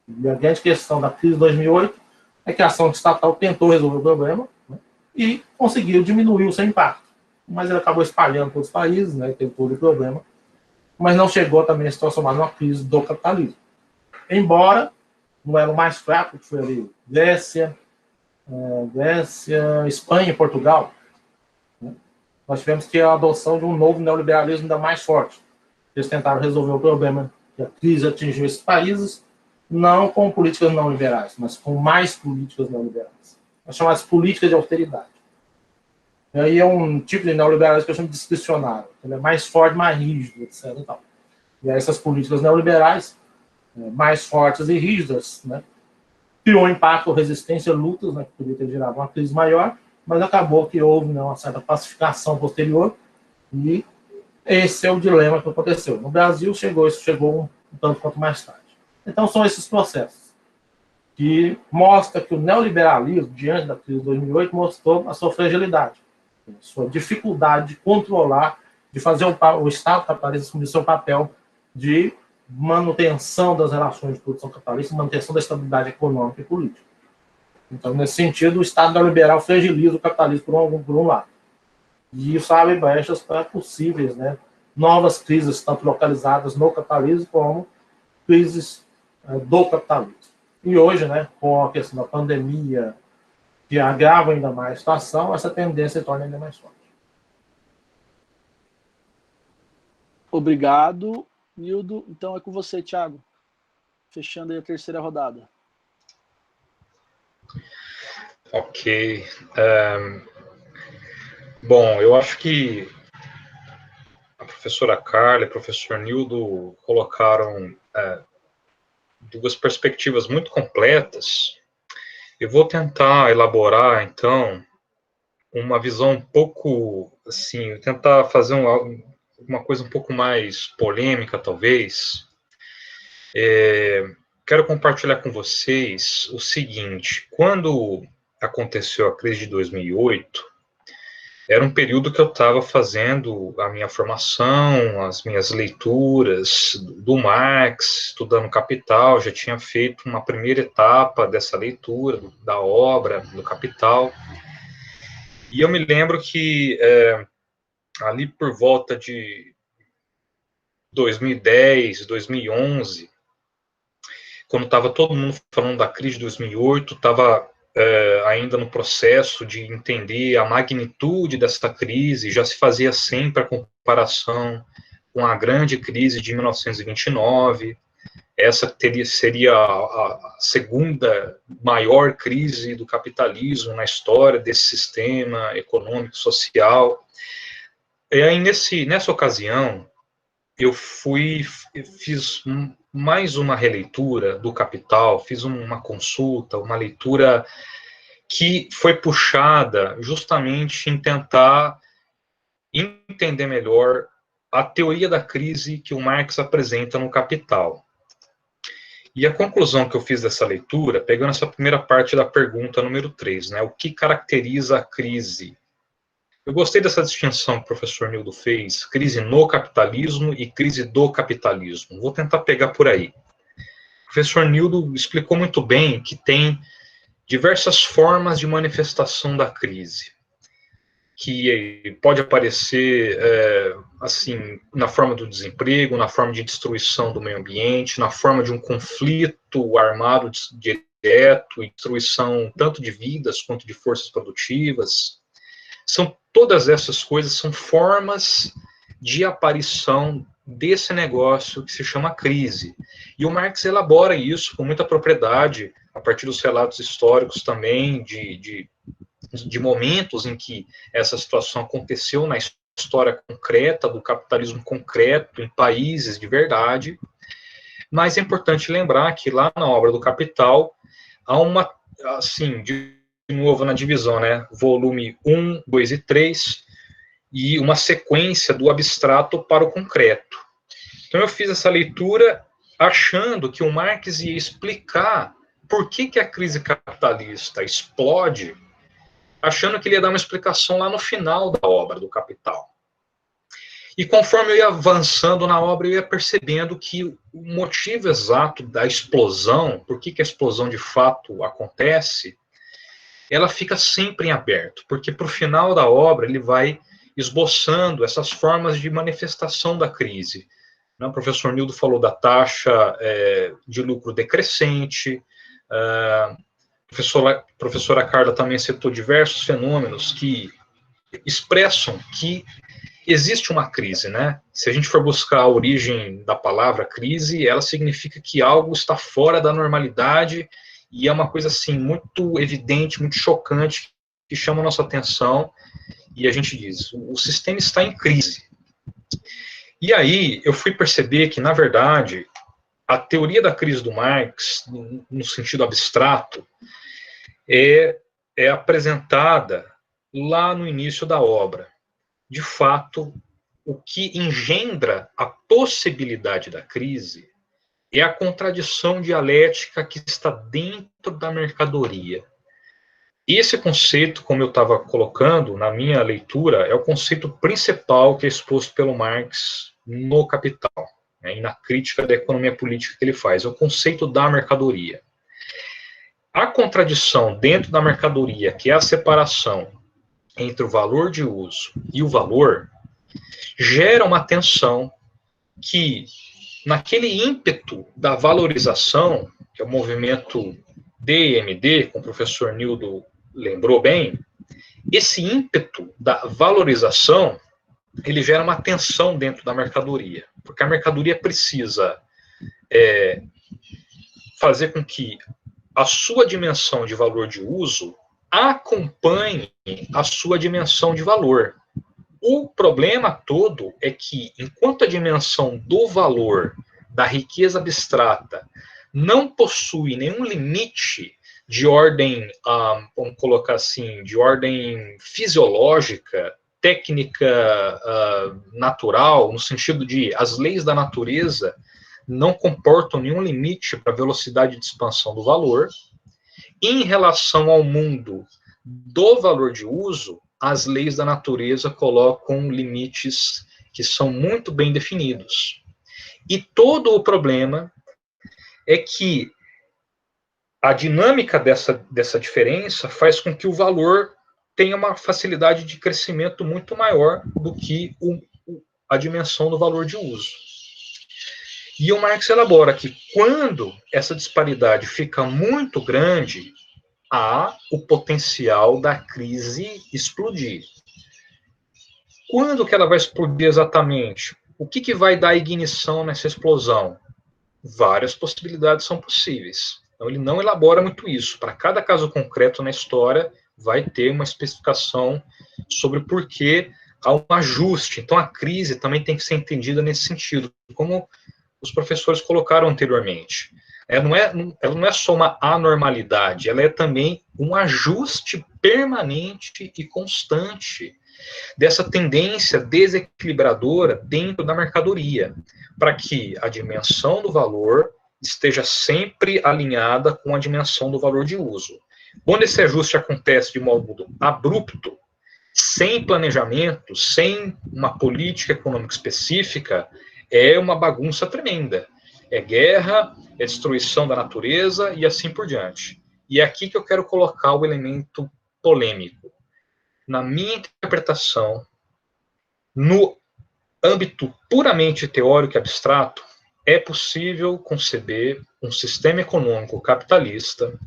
E a grande questão da crise de 2008 é que a ação estatal tentou resolver o problema, né, e conseguiu diminuir o seu impacto. Mas ele acabou espalhando para os países, né, teve todo o problema, mas não chegou também a se transformar numa crise do capitalismo. Embora não era o mais fraco, que foi ali Grécia, Espanha e Portugal, né, nós tivemos que a adoção de um novo neoliberalismo ainda mais forte. Eles tentaram resolver o problema que a crise atingiu esses países, não com políticas não liberais, mas com mais políticas neoliberais. Nós chamamos de políticas de austeridade. E aí é um tipo de neoliberalismo que eu chamo de discricionário. Ele é mais forte, mais rígido, etc. E tal. E aí essas políticas neoliberais, mais fortes e rígidas, né, criou impacto, resistência, lutas, né, que podia ter gerado uma crise maior, mas acabou que houve, né, uma certa pacificação posterior, e esse é o dilema que aconteceu. No Brasil, isso chegou um tanto quanto mais tarde. Então, são esses processos que mostram que o neoliberalismo, diante da crise de 2008, mostrou a sua fragilidade, a sua dificuldade de controlar, de fazer o Estado capitalista assumir seu papel de manutenção das relações de produção capitalista, manutenção da estabilidade econômica e política. Então, nesse sentido, o Estado neoliberal fragiliza o capitalismo por um lado. E isso abre brechas para possíveis, né, novas crises, tanto localizadas no capitalismo como crises do capitalismo. E hoje, né, com a questão da pandemia, que agrava ainda mais a situação, essa tendência se torna ainda mais forte. Obrigado, Nildo. Então é com você, Thiago. Fechando aí a terceira rodada. Ok. Bom, eu acho que a professora Carla e o professor Nildo colocaram duas perspectivas muito completas. Eu vou tentar elaborar, então, uma visão um pouco, assim, tentar fazer uma coisa um pouco mais polêmica, talvez. Quero compartilhar com vocês o seguinte: quando aconteceu a crise de 2008, era um período que eu estava fazendo a minha formação, as minhas leituras do Marx, estudando Capital, já tinha feito uma primeira etapa dessa leitura, da obra do Capital. E eu me lembro que ali por volta de 2010, 2011, quando estava todo mundo falando da crise de 2008, estava ainda no processo de entender a magnitude dessa crise, já se fazia sempre a comparação com a grande crise de 1929, essa seria a segunda maior crise do capitalismo na história desse sistema econômico, social. E aí, nessa ocasião, eu fiz mais uma releitura do Capital, fiz uma consulta, uma leitura que foi puxada justamente em tentar entender melhor a teoria da crise que o Marx apresenta no Capital. E a conclusão que eu fiz dessa leitura, pegando essa primeira parte da pergunta número 3, né, o que caracteriza a crise? Eu gostei dessa distinção que o professor Nildo fez, crise no capitalismo e crise do capitalismo. Vou tentar pegar por aí. O professor Nildo explicou muito bem que tem diversas formas de manifestação da crise, que pode aparecer assim, na forma do desemprego, na forma de destruição do meio ambiente, na forma de um conflito armado direto, e destruição tanto de vidas quanto de forças produtivas. Todas essas coisas são formas de aparição desse negócio que se chama crise. E o Marx elabora isso com muita propriedade, a partir dos relatos históricos também, de momentos em que essa situação aconteceu na história concreta, do capitalismo concreto, em países de verdade. Mas é importante lembrar que lá na obra do Capital, há uma, assim, de novo na divisão, né, volume 1, 2 e 3, e uma sequência do abstrato para o concreto. Então eu fiz essa leitura achando que o Marx ia explicar por que a crise capitalista explode, achando que ele ia dar uma explicação lá no final da obra do Capital. E conforme eu ia avançando na obra, eu ia percebendo que o motivo exato da explosão, por que a explosão de fato acontece, ela fica sempre em aberto, porque para o final da obra ele vai esboçando essas formas de manifestação da crise. O professor Nildo falou da taxa de lucro decrescente, a professora Carla também citou diversos fenômenos que expressam que existe uma crise, né? Se a gente for buscar a origem da palavra crise, ela significa que algo está fora da normalidade e é uma coisa, assim, muito evidente, muito chocante, que chama a nossa atenção, e a gente diz, o sistema está em crise. E aí, eu fui perceber que, na verdade, a teoria da crise do Marx, no sentido abstrato, é apresentada lá no início da obra. De fato, o que engendra a possibilidade da crise é a contradição dialética que está dentro da mercadoria. Esse conceito, como eu estava colocando na minha leitura, é o conceito principal que é exposto pelo Marx no Capital, né, e na crítica da economia política que ele faz, é o conceito da mercadoria. A contradição dentro da mercadoria, que é a separação entre o valor de uso e o valor, gera uma tensão que, naquele ímpeto da valorização, que é o movimento DMD, como o professor Nildo lembrou bem, esse ímpeto da valorização, ele gera uma tensão dentro da mercadoria, porque a mercadoria precisa fazer com que a sua dimensão de valor de uso acompanhe a sua dimensão de valor. O problema todo é que, enquanto a dimensão do valor, da riqueza abstrata, não possui nenhum limite de ordem, vamos colocar assim, de ordem fisiológica, técnica, natural, no sentido de as leis da natureza não comportam nenhum limite para a velocidade de expansão do valor. Em relação ao mundo do valor de uso, as leis da natureza colocam limites que são muito bem definidos. E todo o problema é que a dinâmica dessa diferença faz com que o valor tenha uma facilidade de crescimento muito maior do que a dimensão do valor de uso. E o Marx elabora que quando essa disparidade fica muito grande, há o potencial da crise explodir. Quando que ela vai explodir exatamente? O que vai dar ignição nessa explosão? Várias possibilidades são possíveis. Então, ele não elabora muito isso. Para cada caso concreto na história, vai ter uma especificação sobre por que há um ajuste. Então, a crise também tem que ser entendida nesse sentido, como os professores colocaram anteriormente. Ela não é só uma anormalidade, ela é também um ajuste permanente e constante dessa tendência desequilibradora dentro da mercadoria, para que a dimensão do valor esteja sempre alinhada com a dimensão do valor de uso. Quando esse ajuste acontece de modo abrupto, sem planejamento, sem uma política econômica específica, é uma bagunça tremenda. É guerra, é destruição da natureza e assim por diante. E é aqui que eu quero colocar o elemento polêmico. Na minha interpretação, no âmbito puramente teórico e abstrato, é possível conceber um sistema econômico capitalista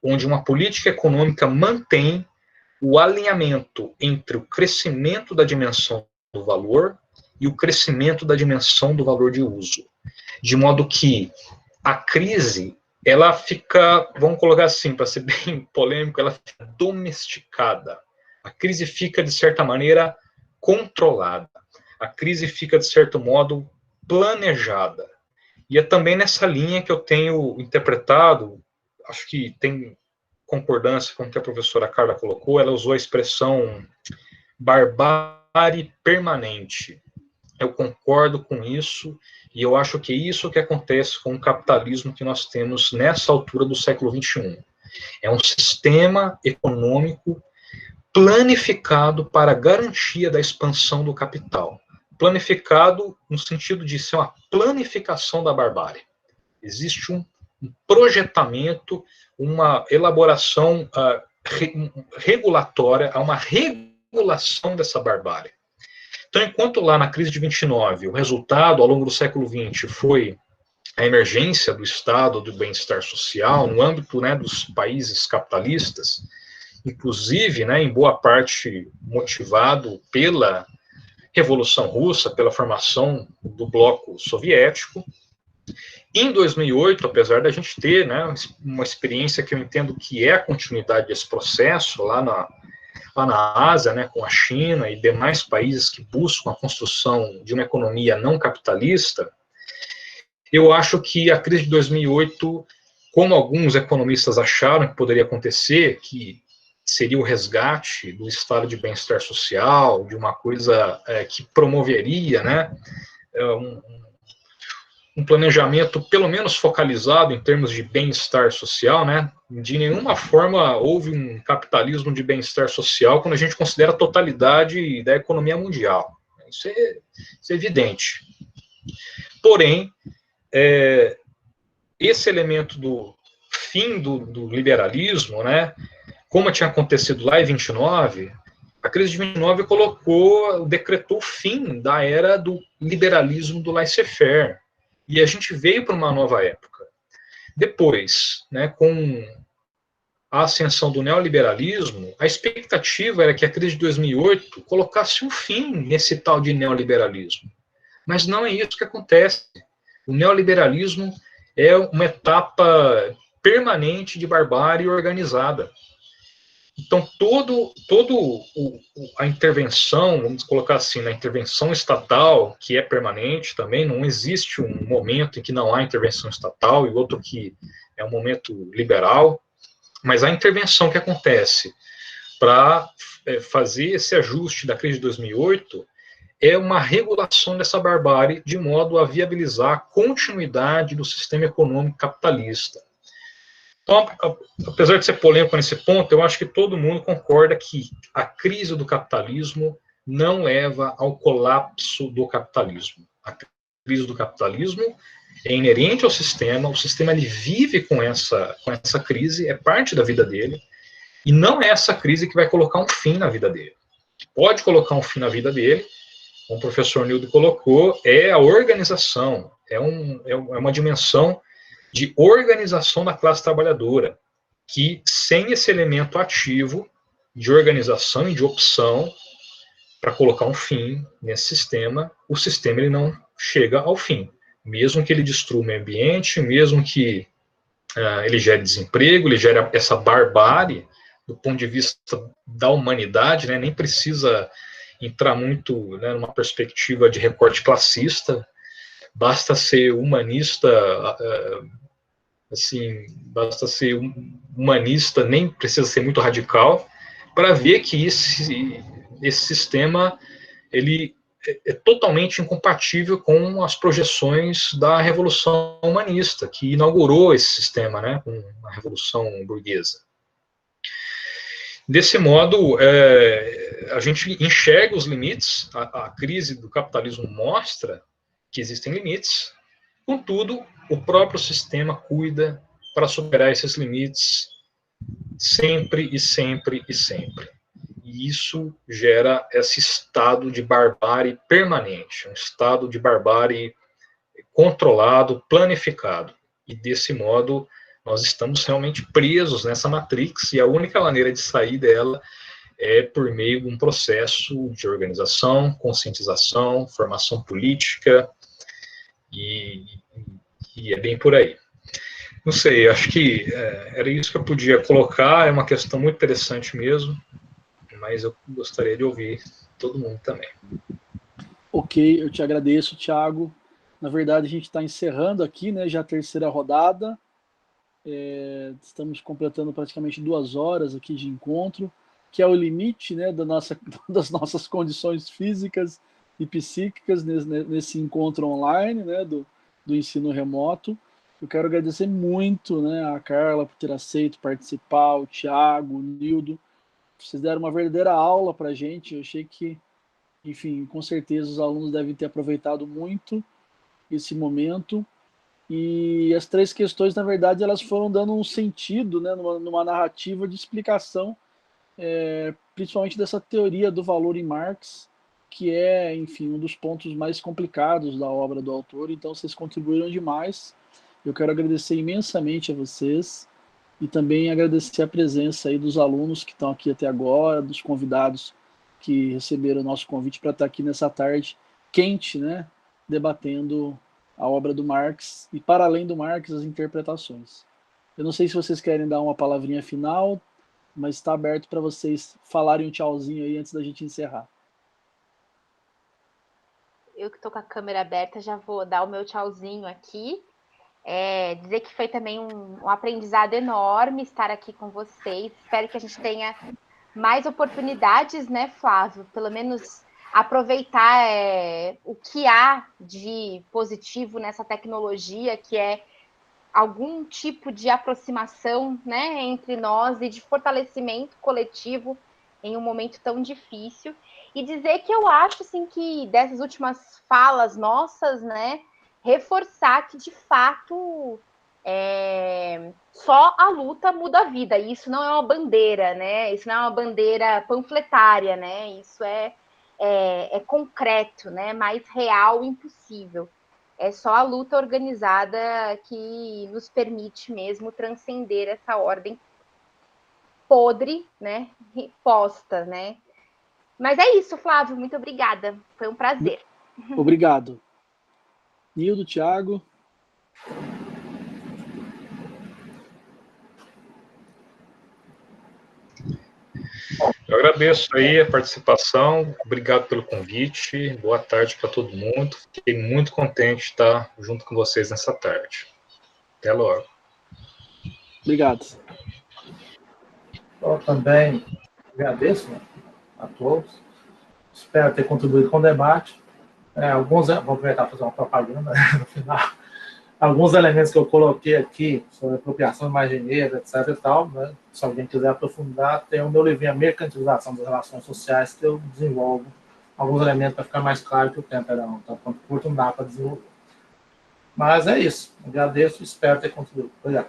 onde uma política econômica mantém o alinhamento entre o crescimento da dimensão do valor e o crescimento da dimensão do valor de uso. De modo que a crise, ela fica, vamos colocar assim, para ser bem polêmico, ela fica domesticada. A crise fica, de certa maneira, controlada. A crise fica, de certo modo, planejada. E é também nessa linha que eu tenho interpretado, acho que tem concordância com o que a professora Carla colocou, ela usou a expressão barbárie permanente. Eu concordo com isso, e eu acho que é isso que acontece com o capitalismo que nós temos nessa altura do século XXI. É um sistema econômico planificado para a garantia da expansão do capital. Planificado no sentido de ser uma planificação da barbárie. Existe um projetamento, uma elaboração regulatória, há uma regulação dessa barbárie. Então, enquanto lá na crise de 29, o resultado ao longo do século XX foi a emergência do Estado do bem-estar social no âmbito, né, dos países capitalistas, inclusive, né, em boa parte motivado pela Revolução Russa, pela formação do bloco soviético. Em 2008, apesar da gente ter, né, uma experiência que eu entendo que é a continuidade desse processo lá na Ásia, né, com a China e demais países que buscam a construção de uma economia não capitalista, eu acho que a crise de 2008, como alguns economistas acharam que poderia acontecer, que seria o resgate do estado de bem-estar social, de uma coisa que promoveria, né, um planejamento pelo menos focalizado em termos de bem-estar social, né? De nenhuma forma houve um capitalismo de bem-estar social quando a gente considera a totalidade da economia mundial. Isso é evidente. Porém, esse elemento do fim do liberalismo, né? Como tinha acontecido lá em 29, a crise de 29 decretou o fim da era do liberalismo do laissez-faire. E a gente veio para uma nova época. Depois, né, com a ascensão do neoliberalismo, a expectativa era que a crise de 2008 colocasse um fim nesse tal de neoliberalismo. Mas não é isso que acontece. O neoliberalismo é uma etapa permanente de barbárie organizada. Então, a intervenção, vamos colocar assim, na intervenção estatal, que é permanente também, não existe um momento em que não há intervenção estatal e outro que é um momento liberal, mas a intervenção que acontece para fazer esse ajuste da crise de 2008 é uma regulação dessa barbárie de modo a viabilizar a continuidade do sistema econômico capitalista. Então, apesar de ser polêmico nesse ponto, eu acho que todo mundo concorda que a crise do capitalismo não leva ao colapso do capitalismo. A crise do capitalismo é inerente ao sistema, o sistema ele vive com essa crise, é parte da vida dele, e não é essa crise que vai colocar um fim na vida dele. Pode colocar um fim na vida dele, como o professor Nildo colocou, é a organização, é uma dimensão de organização da classe trabalhadora, que sem esse elemento ativo de organização e de opção para colocar um fim nesse sistema, o sistema ele não chega ao fim. Mesmo que ele destrua o meio ambiente, mesmo que ele gere desemprego, ele gere essa barbárie do ponto de vista da humanidade, né, nem precisa entrar muito, né, numa perspectiva de recorte classista, basta ser humanista, assim, basta ser humanista, nem precisa ser muito radical, para ver que esse sistema ele é totalmente incompatível com as projeções da Revolução Humanista, que inaugurou esse sistema, né, com a Revolução Burguesa. Desse modo, a gente enxerga os limites, a crise do capitalismo mostra que existem limites, contudo, o próprio sistema cuida para superar esses limites sempre e sempre e sempre. E isso gera esse estado de barbárie permanente, um estado de barbárie controlado, planificado. E desse modo, nós estamos realmente presos nessa matrix e a única maneira de sair dela é por meio de um processo de organização, conscientização, formação política e é bem por aí. Não sei, acho que era isso que eu podia colocar, é uma questão muito interessante mesmo, mas eu gostaria de ouvir todo mundo também. Ok, eu te agradeço, Thiago. Na verdade, a gente está encerrando aqui, né, já a terceira rodada. Estamos completando praticamente 2 horas aqui de encontro, que é o limite, né, das nossas condições físicas e psíquicas nesse encontro online, né, do ensino remoto. Eu quero agradecer muito, né, a Carla por ter aceito participar, o Thiago, o Nildo. Vocês deram uma verdadeira aula para a gente. Eu achei que, enfim, com certeza os alunos devem ter aproveitado muito esse momento. E as 3 questões, na verdade, elas foram dando um sentido, né, numa narrativa de explicação, principalmente dessa teoria do valor em Marx, que é, enfim, um dos pontos mais complicados da obra do autor. Então, vocês contribuíram demais. Eu quero agradecer imensamente a vocês e também agradecer a presença aí dos alunos que estão aqui até agora, dos convidados que receberam o nosso convite para estar aqui nessa tarde quente, né, debatendo a obra do Marx e, para além do Marx, as interpretações. Eu não sei se vocês querem dar uma palavrinha final, mas está aberto para vocês falarem um tchauzinho aí antes da gente encerrar. Eu que estou com a câmera aberta já vou dar o meu tchauzinho aqui. Dizer que foi também um aprendizado enorme estar aqui com vocês. Espero que a gente tenha mais oportunidades, né, Flávio? Pelo menos aproveitar o que há de positivo nessa tecnologia, que é algum tipo de aproximação, né, entre nós e de fortalecimento coletivo em um momento tão difícil. E dizer que eu acho, assim, que dessas últimas falas nossas, né, reforçar que, de fato, só a luta muda a vida. E isso não é uma bandeira, né? Isso não é uma bandeira panfletária, né? Isso é concreto, né? Mais real impossível. É só a luta organizada que nos permite mesmo transcender essa ordem podre, né? Posta, né? Mas é isso, Flávio. Muito obrigada. Foi um prazer. Obrigado. Nildo, Thiago. Eu agradeço aí a participação, obrigado pelo convite, boa tarde para todo mundo. Fiquei muito contente de estar junto com vocês nessa tarde. Até logo. Obrigado. Eu também agradeço, né, a todos. Espero ter contribuído com o debate. Vou aproveitar para fazer uma propaganda no final. Alguns elementos que eu coloquei aqui sobre apropriação imagineira, etc. e tal, né? Se alguém quiser aprofundar, tem o meu livrinho A Mercantilização das Relações Sociais, que eu desenvolvo alguns elementos para ficar mais claro que o tempo era um tanto quanto curto, não dá para desenvolver. Mas é isso. Agradeço e espero ter contribuído. Obrigado.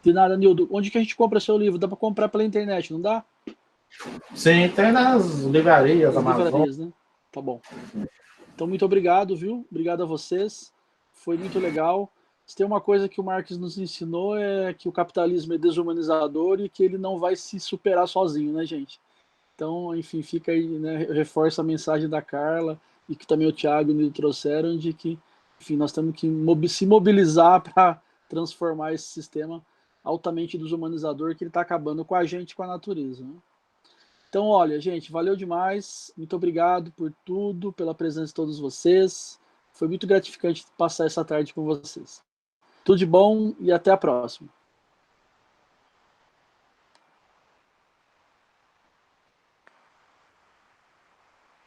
De nada, Nildo. Onde que a gente compra seu livro? Dá para comprar pela internet, não dá? Sim, tem nas livrarias, livrarias, né? Tá bom. Então, muito obrigado, viu? Obrigado a vocês. Foi muito legal. Se tem uma coisa que o Marx nos ensinou é que o capitalismo é desumanizador e que ele não vai se superar sozinho, né, gente? Então, enfim, fica aí, né? Reforça a mensagem da Carla e que também o Thiago e o Nildo trouxeram de que, enfim, nós temos que se mobilizar para transformar esse sistema altamente desumanizador que ele está acabando com a gente e com a natureza, né? Então, olha, gente, valeu demais. Muito obrigado por tudo, pela presença de todos vocês. Foi muito gratificante passar essa tarde com vocês. Tudo de bom e até a próxima.